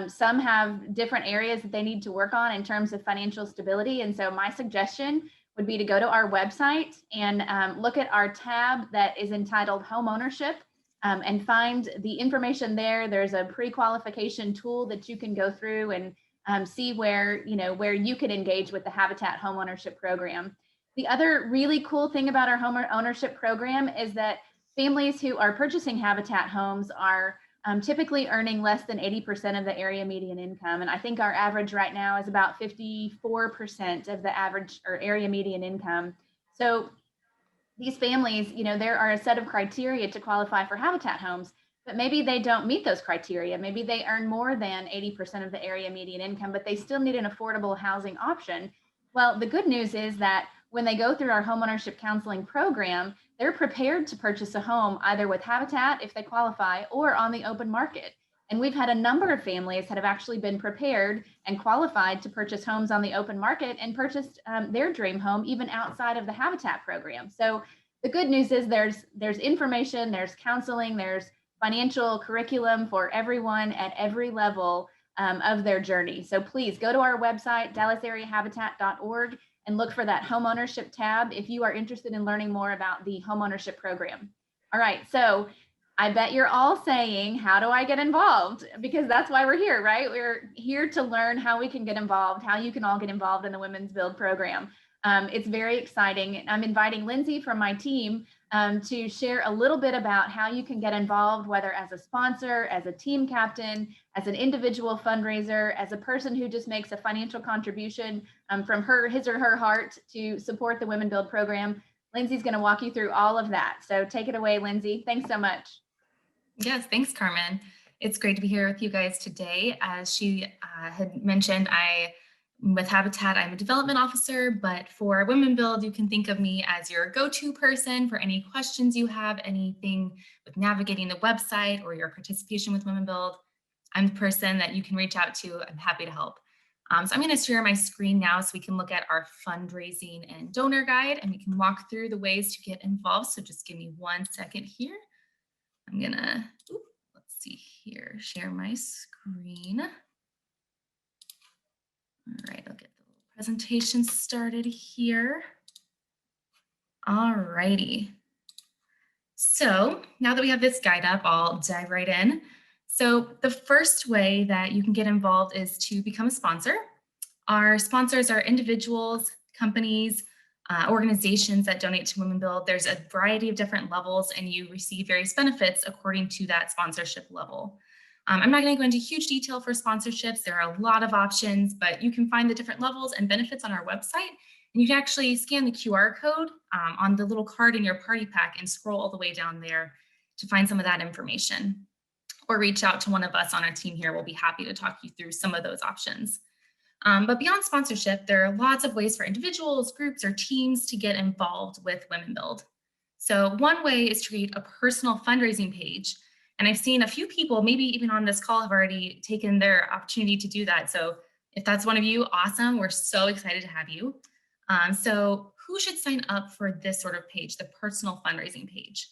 Some have different areas that they need to work on in terms of financial stability. And so my suggestion would be to go to our website and look at our tab that is entitled Home Ownership. And find the information there. There's a pre-qualification tool that you can go through and see where you can engage with the Habitat Homeownership Program. The other really cool thing about our home ownership program is that families who are purchasing Habitat homes are typically earning less than 80% of the area median income. And I think our average right now is about 54% of the average or area median income. So these families, you know, there are a set of criteria to qualify for Habitat homes, but maybe they don't meet those criteria. Maybe they earn more than 80% of the area median income, but they still need an affordable housing option. Well, the good news is that when they go through our homeownership counseling program, they're prepared to purchase a home either with Habitat if they qualify or on the open market. And we've had a number of families that have actually been prepared and qualified to purchase homes on the open market and purchased their dream home even outside of the Habitat program. So the good news is there's information, there's counseling, there's financial curriculum for everyone at every level of their journey. So please go to our website, dallasareahabitat.org, and look for that homeownership tab if you are interested in learning more about the homeownership program. All right, so I bet you're all saying, how do I get involved? Because that's why we're here, right? We're here to learn how we can get involved, how you can all get involved in the Women's Build program. It's very exciting. I'm inviting Lindsay from my team to share a little bit about how you can get involved, whether as a sponsor, as a team captain, as an individual fundraiser, as a person who just makes a financial contribution from his or her heart to support the Women Build program. Lindsay's going to walk you through all of that. So take it away, Lindsay. Thanks so much. Yes, thanks, Carmen. It's great to be here with you guys today. As she had mentioned, with Habitat, I'm a development officer, but for Women Build, you can think of me as your go-to person for any questions you have, anything with navigating the website or your participation with Women Build. I'm the person that you can reach out to. I'm happy to help. So I'm going to share my screen now so we can look at our fundraising and donor guide, and we can walk through the ways to get involved. So just give me 1 second here. I'm going to, let's see here, share my screen. All right, I'll get the presentation started here. All righty. So now that we have this guide up, I'll dive right in. So the first way that you can get involved is to become a sponsor. Our sponsors are individuals, companies, organizations that donate to Women Build. There's a variety of different levels and you receive various benefits according to that sponsorship level. I'm not going to go into huge detail for sponsorships. There are a lot of options, but you can find the different levels and benefits on our website. And you can actually scan the QR code on the little card in your party pack and scroll all the way down there to find some of that information. Or reach out to one of us on our team here. We'll be happy to talk you through some of those options. But beyond sponsorship, there are lots of ways for individuals, groups, or teams to get involved with Women Build. So one way is to create a personal fundraising page. And I've seen a few people, maybe even on this call, have already taken their opportunity to do that. So if that's one of you, awesome. We're so excited to have you. So who should sign up for this sort of page, the personal fundraising page?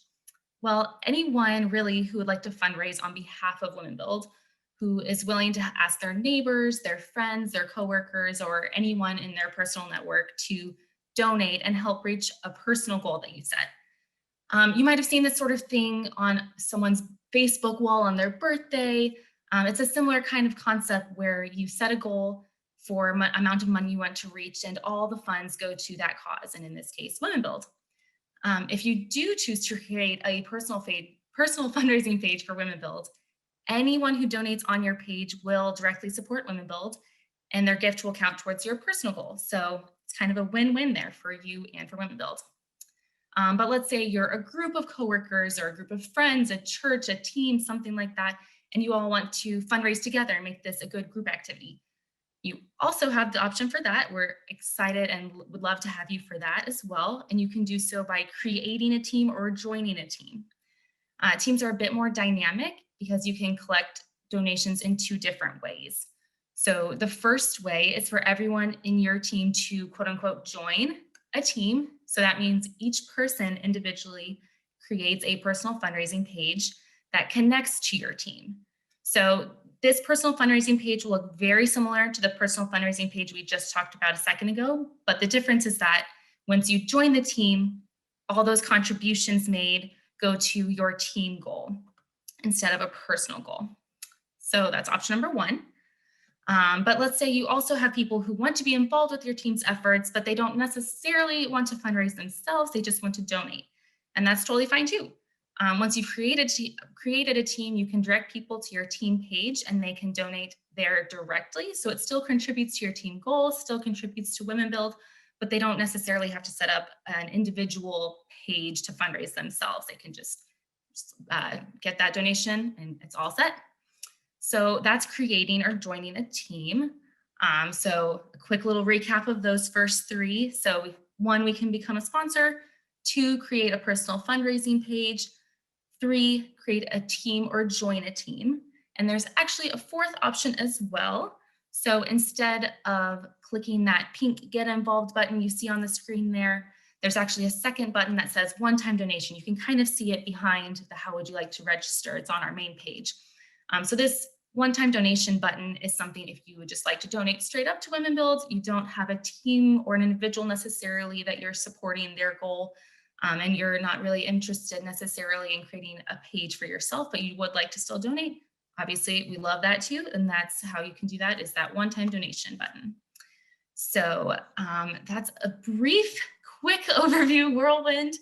Well, anyone really who would like to fundraise on behalf of Women Build, who is willing to ask their neighbors, their friends, their coworkers, or anyone in their personal network to donate and help reach a personal goal that you set. You might have seen this sort of thing on someone's Facebook wall on their birthday. It's a similar kind of concept where you set a goal for amount of money you want to reach and all the funds go to that cause, and in this case, Women Build. If you do choose to create a personal fundraising page for Women Build, anyone who donates on your page will directly support Women Build and their gift will count towards your personal goal. So it's kind of a win-win there for you and for Women Build. But let's say you're a group of coworkers or a group of friends, a church, a team, something like that, and you all want to fundraise together and make this a good group activity. You also have the option for that. We're excited and would love to have you for that as well. And you can do so by creating a team or joining a team. Teams are a bit more dynamic because you can collect donations in 2 different ways. So the first way is for everyone in your team to quote unquote join a team. So that means each person individually creates a personal fundraising page that connects to your team. So this personal fundraising page will look very similar to the personal fundraising page we just talked about a second ago, but the difference is that once you join the team, all those contributions made go to your team goal instead of a personal goal. So that's option number 1. But let's say you also have people who want to be involved with your team's efforts, but they don't necessarily want to fundraise themselves. They just want to donate. And that's totally fine too. Once you've created a team, you can direct people to your team page and they can donate there directly. So it still contributes to your team goals, still contributes to Women Build, but they don't necessarily have to set up an individual page to fundraise themselves. They can just get that donation and it's all set. So that's creating or joining a team. So a quick little recap of those first three. So 1, we can become a sponsor. 2, create a personal fundraising page. 3, create a team or join a team. And there's actually a 4th option as well. So instead of clicking that pink Get Involved button you see on the screen there, there's actually a second button that says one-time donation. You can kind of see it behind the How Would You Like to Register? It's on our main page. So this one-time donation button is something if you would just like to donate straight up to Women Build, you don't have a team or an individual necessarily that you're supporting their goal, and you're not really interested necessarily in creating a page for yourself, but you would like to still donate. Obviously, we love that too, and that's how you can do that, is that one-time donation button. So that's a brief, quick overview, whirlwind.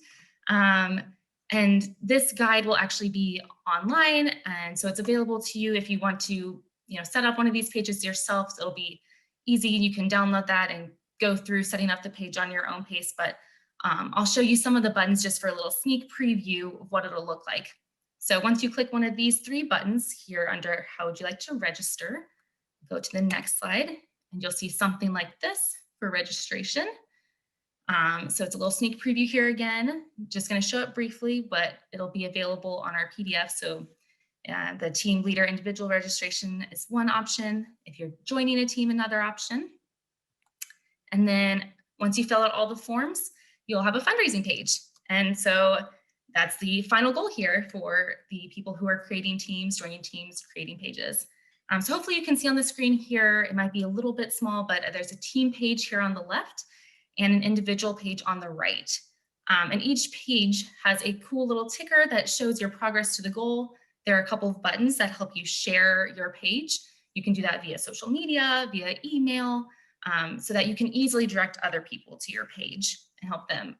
And this guide will actually be online, and so it's available to you if you want to, set up one of these pages yourself. So it'll be easy. You can download that and go through setting up the page on your own pace. But I'll show you some of the buttons just for a little sneak preview of what it'll look like. So once you click one of these 3 buttons here under How Would You Like to Register, go to the next slide, and you'll see something like this for registration. So it's a little sneak preview here again, just going to show it briefly, but it'll be available on our PDF. So the team leader individual registration is one option. If you're joining a team, another option. And then once you fill out all the forms, you'll have a fundraising page. And so that's the final goal here for the people who are creating teams, joining teams, creating pages. So hopefully you can see on the screen here, it might be a little bit small, but there's a team page here on the left and an individual page on the right. And each page has a cool little ticker that shows your progress to the goal. There are a couple of buttons that help you share your page. You can do that via social media, via email, so that you can easily direct other people to your page and help them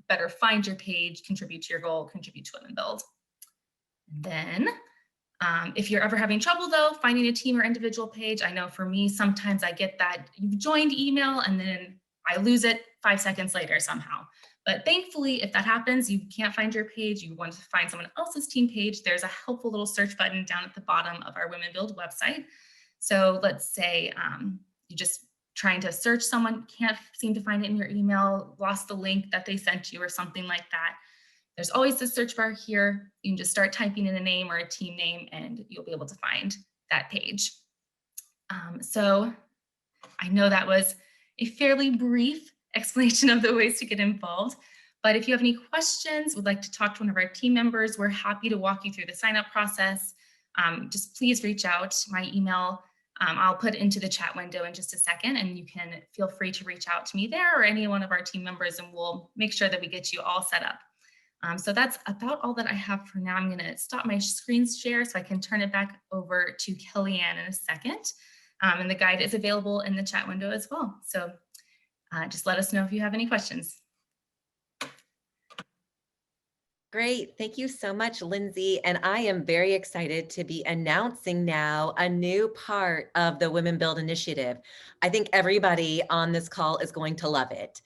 better find your page, contribute to your goal, contribute to Women Build. Then, if you're ever having trouble though, finding a team or individual page, I know for me, sometimes I get that you've joined email and then I lose it 5 seconds later somehow. But thankfully, if that happens, you can't find your page, you want to find someone else's team page, there's a helpful little search button down at the bottom of our Women Build website. So let's say you just trying to search someone, can't seem to find it in your email, lost the link that they sent you or something like that. There's always the search bar here. You can just start typing in a name or a team name and you'll be able to find that page. So I know that was a fairly brief explanation of the ways to get involved, but if you have any questions, would like to talk to one of our team members, we're happy to walk you through the sign up process. Just please reach out. My email, I'll put into the chat window in just a second, and you can feel free to reach out to me there or any one of our team members, and we'll make sure that we get you all set up. So that's about all that I have for now. I'm going to stop my screen share so I can turn it back over to Kellyanne in a second. And the guide is available in the chat window as well. So just let us know if you have any questions. Great. Thank you so much, Lindsay. And I am very excited to be announcing now a new part of the Women Build initiative. I think everybody on this call is going to love it.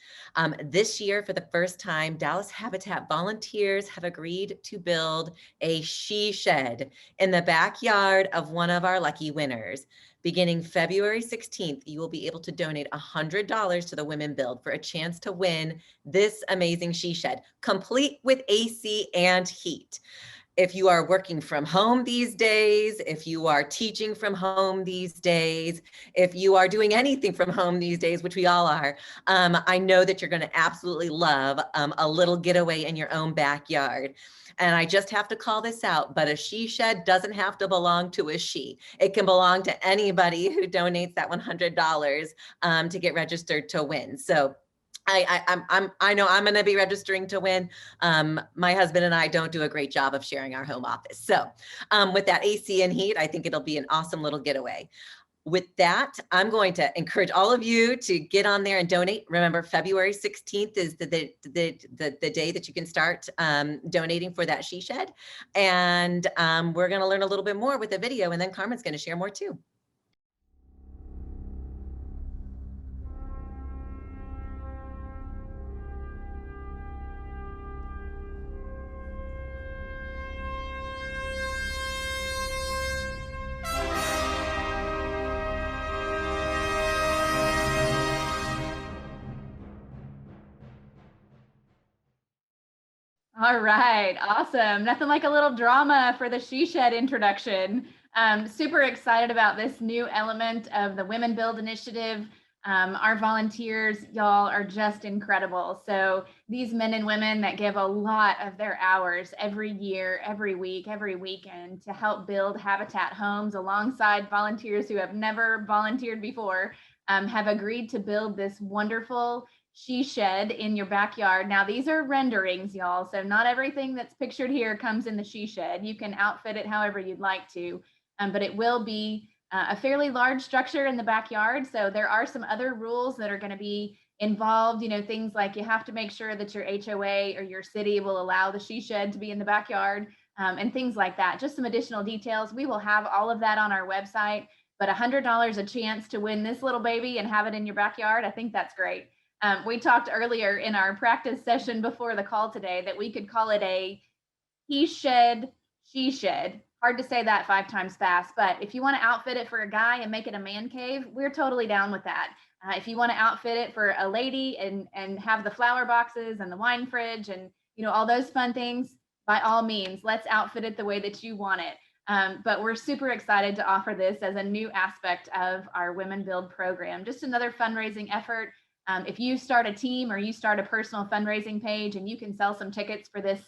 This year, for the first time, Dallas Habitat volunteers have agreed to build a she shed in the backyard of one of our lucky winners. Beginning February 16th, you will be able to donate $100 to the Women Build for a chance to win this amazing she shed, complete with AC and heat. If you are working from home these days, if you are teaching from home these days, if you are doing anything from home these days, which we all are, I know that you're going to absolutely love a little getaway in your own backyard. And I just have to call this out, but a she shed doesn't have to belong to a she. It can belong to anybody who donates that $100 to get registered to win. So I know I'm going to be registering to win. My husband and I don't do a great job of sharing our home office. So with that AC and heat, I think it'll be an awesome little getaway. with that, I'm going to encourage all of you to get on there and donate. Remember, February 16th is the day that you can start donating for that she shed. And we're going to learn a little bit more with a video, and then Carmen's going to share more too. All right, awesome. Nothing like a little drama for the She Shed introduction. Super excited about this new element of the Women Build initiative. Our volunteers, y'all, are just incredible. So these men and women that give a lot of their hours every year, every week, every weekend to help build habitat homes alongside volunteers who have never volunteered before, have agreed to build this wonderful she shed in your backyard. Now, these are renderings, y'all. So not everything that's pictured here comes in the she shed. You can outfit it however you'd like to, but it will be a fairly large structure in the backyard. So there are some other rules that are going to be involved, things like you have to make sure that your HOA or your city will allow the she shed to be in the backyard, and things like that. Just some additional details. We will have all of that on our website, but $100 a chance to win this little baby and have it in your backyard. I think that's great. We talked earlier in our practice session before the call today that we could call it a he shed, she shed. Hard to say that 5 times fast, but if you want to outfit it for a guy and make it a man cave, we're totally down with that. If you want to outfit it for a lady and have the flower boxes and the wine fridge and all those fun things, by all means, let's outfit it the way that you want it. But we're super excited to offer this as a new aspect of our Women Build program. Just another fundraising effort. If you start a team or you start a personal fundraising page and you can sell some tickets for this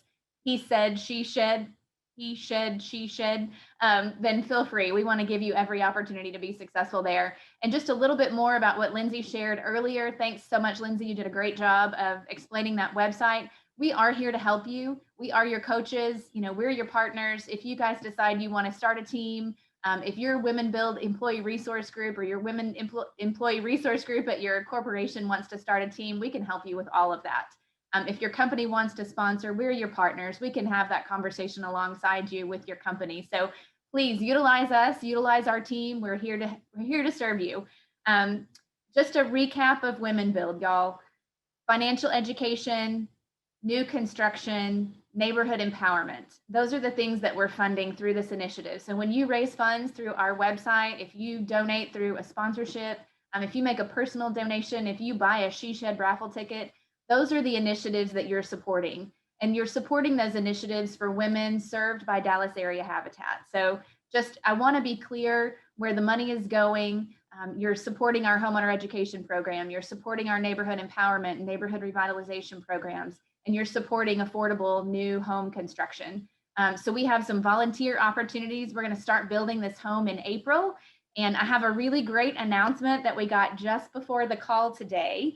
he said, she shed, he shed, she shed, then feel free. We want to give you every opportunity to be successful there. And just a little bit more about what Lindsay shared earlier. Thanks so much, Lindsay. You did a great job of explaining that website. We are here to help you. We are your coaches. We're your partners. If you guys decide you want to start a team, if your Women Build employee resource group or your women employee resource group at your corporation wants to start a team, we can help you with all of that. If your company wants to sponsor, we're your partners. We can have that conversation alongside you with your company. So please utilize us, utilize our team. We're here to serve you. Just a recap of Women Build, y'all. Financial education, new construction, neighborhood empowerment. Those are the things that we're funding through this initiative. So when you raise funds through our website, if you donate through a sponsorship, if you make a personal donation, if you buy a She Shed raffle ticket, those are the initiatives that you're supporting. And you're supporting those initiatives for women served by Dallas area habitat. So I want to be clear where the money is going. You're supporting our homeowner education program. You're supporting our neighborhood empowerment and neighborhood revitalization programs. And you're supporting affordable new home construction. So we have some volunteer opportunities. We're going to start building this home in April. And I have a really great announcement that we got just before the call today.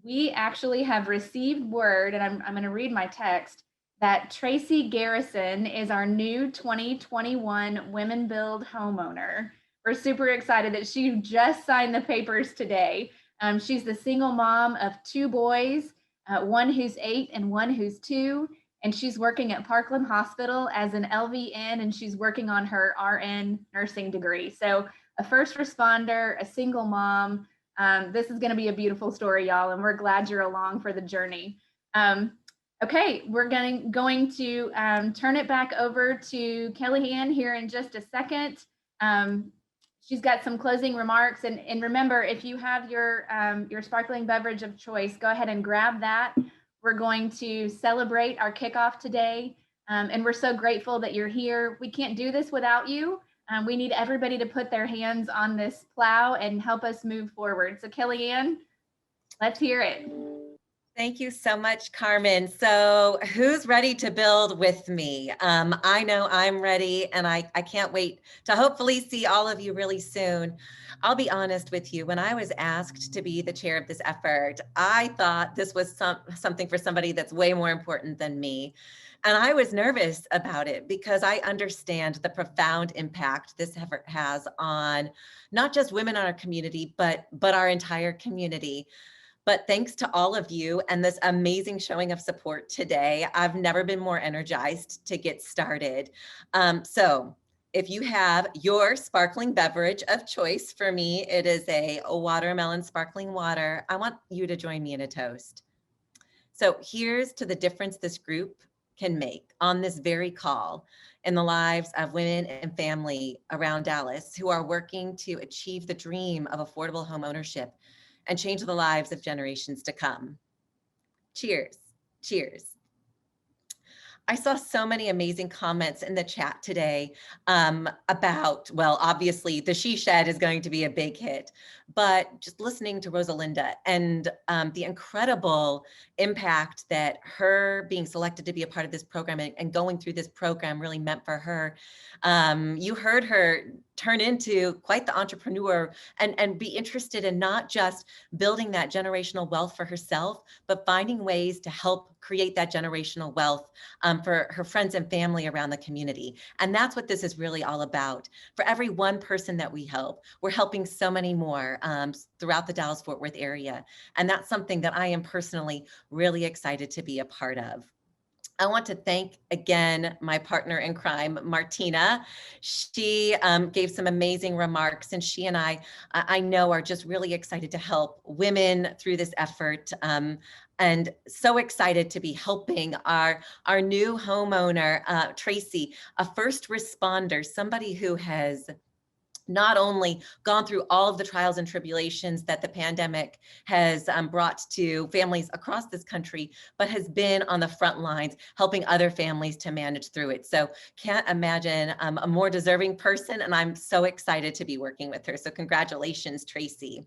We actually have received word, and I'm going to read my text, that Tracy Garrison is our new 2021 Women Build homeowner. We're super excited that she just signed the papers today. She's the single mom of 2 boys, one who's 8 and one who's 2. And she's working at Parkland Hospital as an LVN, and she's working on her RN nursing degree. So a first responder, a single mom. This is going to be a beautiful story, y'all, and we're glad you're along for the journey. Okay, we're going to turn it back over to Kellyanne here in just a second. She's got some closing remarks, and remember, if you have your sparkling beverage of choice, go ahead and grab that. We're going to celebrate our kickoff today, and we're so grateful that you're here. We can't do this without you. We need everybody to put their hands on this plow and help us move forward. So Kellyanne, let's hear it. Thank you so much, Carmen. So who's ready to build with me? I know I'm ready, and I can't wait to hopefully see all of you really soon. I'll be honest with you, when I was asked to be the chair of this effort, I thought this was something for somebody that's way more important than me. And I was nervous about it because I understand the profound impact this effort has on not just women in our community, but our entire community. But thanks to all of you and this amazing showing of support today, I've never been more energized to get started. So if you have your sparkling beverage of choice, for me, it is a watermelon sparkling water. I want you to join me in a toast. So here's to the difference this group can make on this very call in the lives of women and family around Dallas who are working to achieve the dream of affordable home ownership and change the lives of generations to come. Cheers. Cheers. I saw so many amazing comments in the chat today about, well, obviously the She Shed is going to be a big hit, but just listening to Rosalinda and the incredible impact that her being selected to be a part of this program and going through this program really meant for her. You heard her turn into quite the entrepreneur and be interested in not just building that generational wealth for herself, but finding ways to help create that generational wealth for her friends and family around the community. And that's what this is really all about. For every one person that we help, we're helping so many more throughout the Dallas-Fort Worth area. And that's something that I am personally really excited to be a part of. I want to thank again my partner in crime, Martina. She gave some amazing remarks, and she and I know, are just really excited to help women through this effort. And so excited to be helping our new homeowner, Tracy, a first responder, somebody who has not only gone through all of the trials and tribulations that the pandemic has brought to families across this country, but has been on the front lines helping other families to manage through it. So can't imagine a more deserving person, and I'm so excited to be working with her. So congratulations, Tracy.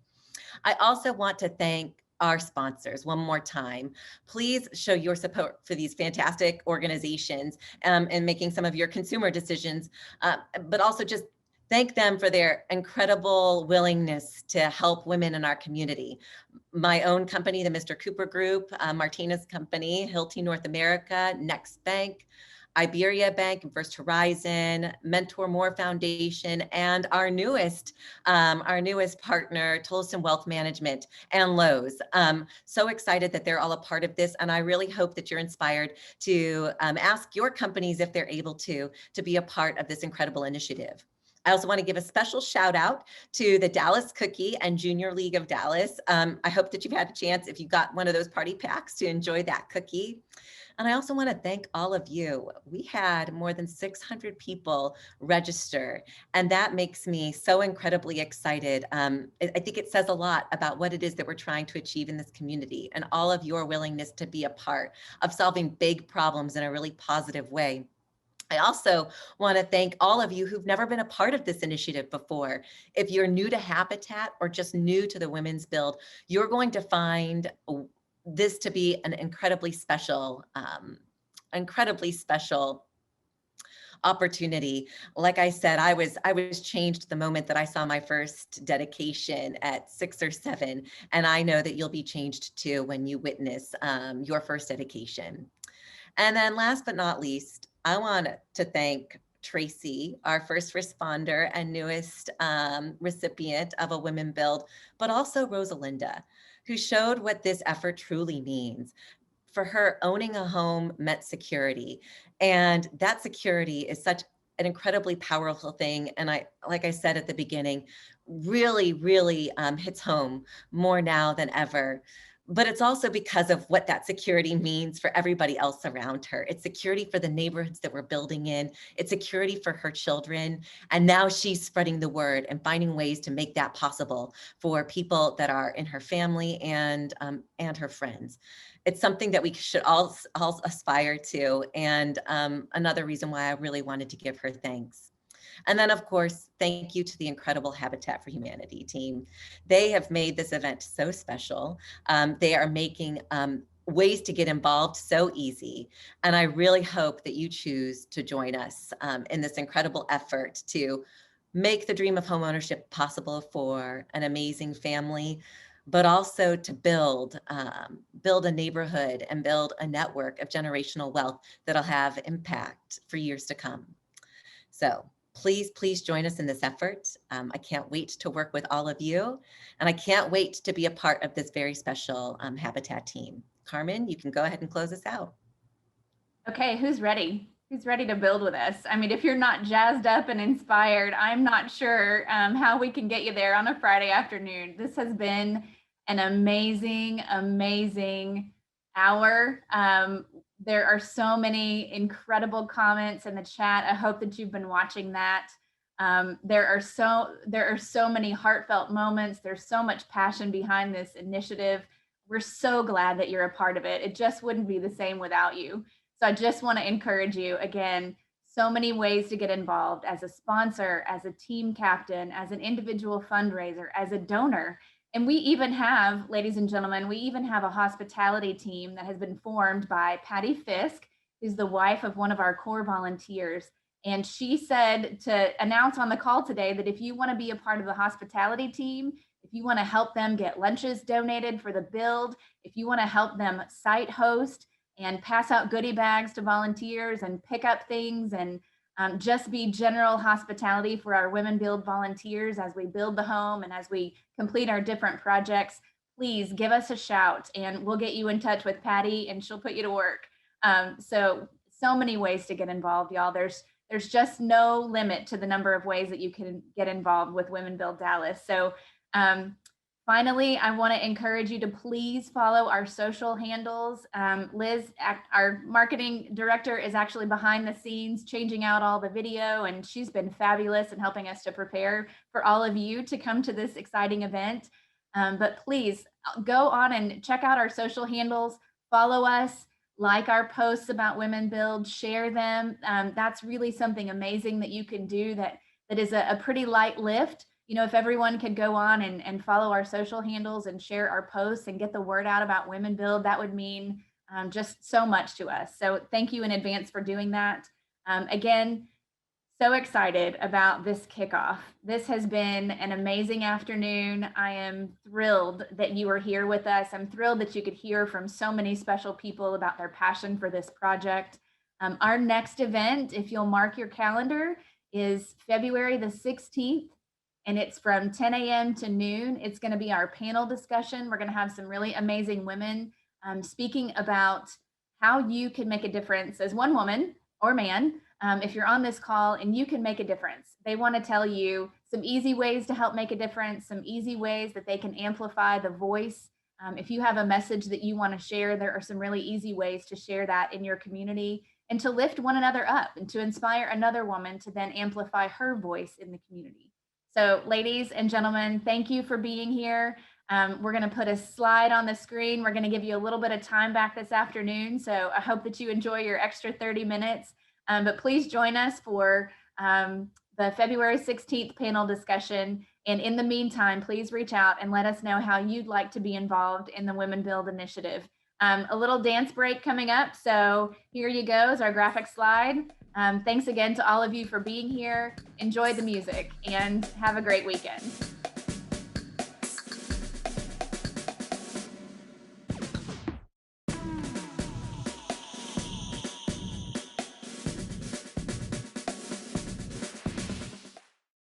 I also want to thank our sponsors one more time. Please show your support for these fantastic organizations and making some of your consumer decisions, but also just thank them for their incredible willingness to help women in our community. My own company, the Mr. Cooper Group, Martina's company, Hilti North America, Next Bank, Iberia Bank and First Horizon, Mentor More Foundation, and our newest partner, Tolleson Wealth Management and Lowe's. So excited that they're all a part of this, and I really hope that you're inspired to ask your companies if they're able to be a part of this incredible initiative. I also want to give a special shout out to the Dallas Cookie and Junior League of Dallas. I hope that you've had a chance, if you got one of those party packs, to enjoy that cookie. And I also want to thank all of you. We had more than 600 people register, and that makes me so incredibly excited. I think it says a lot about what it is that we're trying to achieve in this community, and all of your willingness to be a part of solving big problems in a really positive way. I also want to thank all of you who've never been a part of this initiative before. If you're new to Habitat or just new to the Women's Build, you're going to find this to be an incredibly special opportunity. Like I said, I was changed the moment that I saw my first dedication at 6 or 7, and I know that you'll be changed too when you witness your first dedication. And then last but not least, I want to thank Tracy, our first responder and newest recipient of a Women Build, but also Rosalinda, who showed what this effort truly means. For her, owning a home meant security, and that security is such an incredibly powerful thing. And like I said at the beginning, really hits home more now than ever. But it's also because of what that security means for everybody else around her. It's security for the neighborhoods that we're building in. It's security for her children. And now she's spreading the word and finding ways to make that possible for people that are in her family and her friends. It's something that we should all aspire to. And another reason why I really wanted to give her thanks. And then, of course, thank you to the incredible Habitat for Humanity team. They have made this event so special. They are making ways to get involved so easy. And I really hope that you choose to join us in this incredible effort to make the dream of homeownership possible for an amazing family, but also to build a neighborhood and build a network of generational wealth that'll have impact for years to come. So please join us in this effort. I can't wait to work with all of you, and I can't wait to be a part of this very special Habitat team. Carmen, you can go ahead and close us out. Okay, who's ready? Who's ready to build with us? I mean, if you're not jazzed up and inspired, I'm not sure how we can get you there on a Friday afternoon. This has been an amazing, amazing hour. There are so many incredible comments in the chat. I hope that you've been watching that. There are so many heartfelt moments. There's so much passion behind this initiative. We're so glad that you're a part of it. It just wouldn't be the same without you. So I just want to encourage you again, so many ways to get involved as a sponsor, as a team captain, as an individual fundraiser, as a donor. And we even have, ladies and gentlemen, we even have a hospitality team that has been formed by Patty Fisk, who's the wife of one of our core volunteers. And she said to announce on the call today that if you want to be a part of the hospitality team, if you want to help them get lunches donated for the build, if you want to help them site host and pass out goodie bags to volunteers and pick up things and just be general hospitality for our Women Build volunteers as we build the home and as we complete our different projects, please give us a shout and we'll get you in touch with Patty and she'll put you to work. So many ways to get involved, y'all. There's just no limit to the number of ways that you can get involved with Women Build Dallas. So finally, I want to encourage you to please follow our social handles. Liz, our marketing director, is actually behind the scenes changing out all the video, and she's been fabulous in helping us to prepare for all of you to come to this exciting event. But please go on and check out our social handles, follow us, like our posts about Women Build, share them. That's really something amazing that you can do that is a pretty light lift. You know, if everyone could go on and follow our social handles and share our posts and get the word out about Women Build, that would mean just so much to us. So thank you in advance for doing that. Again, so excited about this kickoff. This has been an amazing afternoon. I am thrilled that you are here with us. I'm thrilled that you could hear from so many special people about their passion for this project. Our next event, if you'll mark your calendar, is February the 16th. And it's from 10 a.m. to noon. It's going to be our panel discussion. We're going to have some really amazing women speaking about how you can make a difference as one woman or man. If you're on this call and you can make a difference, they want to tell you some easy ways to help make a difference, some easy ways that they can amplify the voice. If you have a message that you want to share, there are some really easy ways to share that in your community and to lift one another up and to inspire another woman to then amplify her voice in the community. So ladies and gentlemen, thank you for being here. We're going to put a slide on the screen. We're going to give you a little bit of time back this afternoon. So I hope that you enjoy your extra 30 minutes. But please join us for the February 16th panel discussion. And in the meantime, please reach out and let us know how you'd like to be involved in the Women Build initiative. A little dance break coming up. So here you go is our graphic slide. Thanks again to all of you for being here. Enjoy the music and have a great weekend.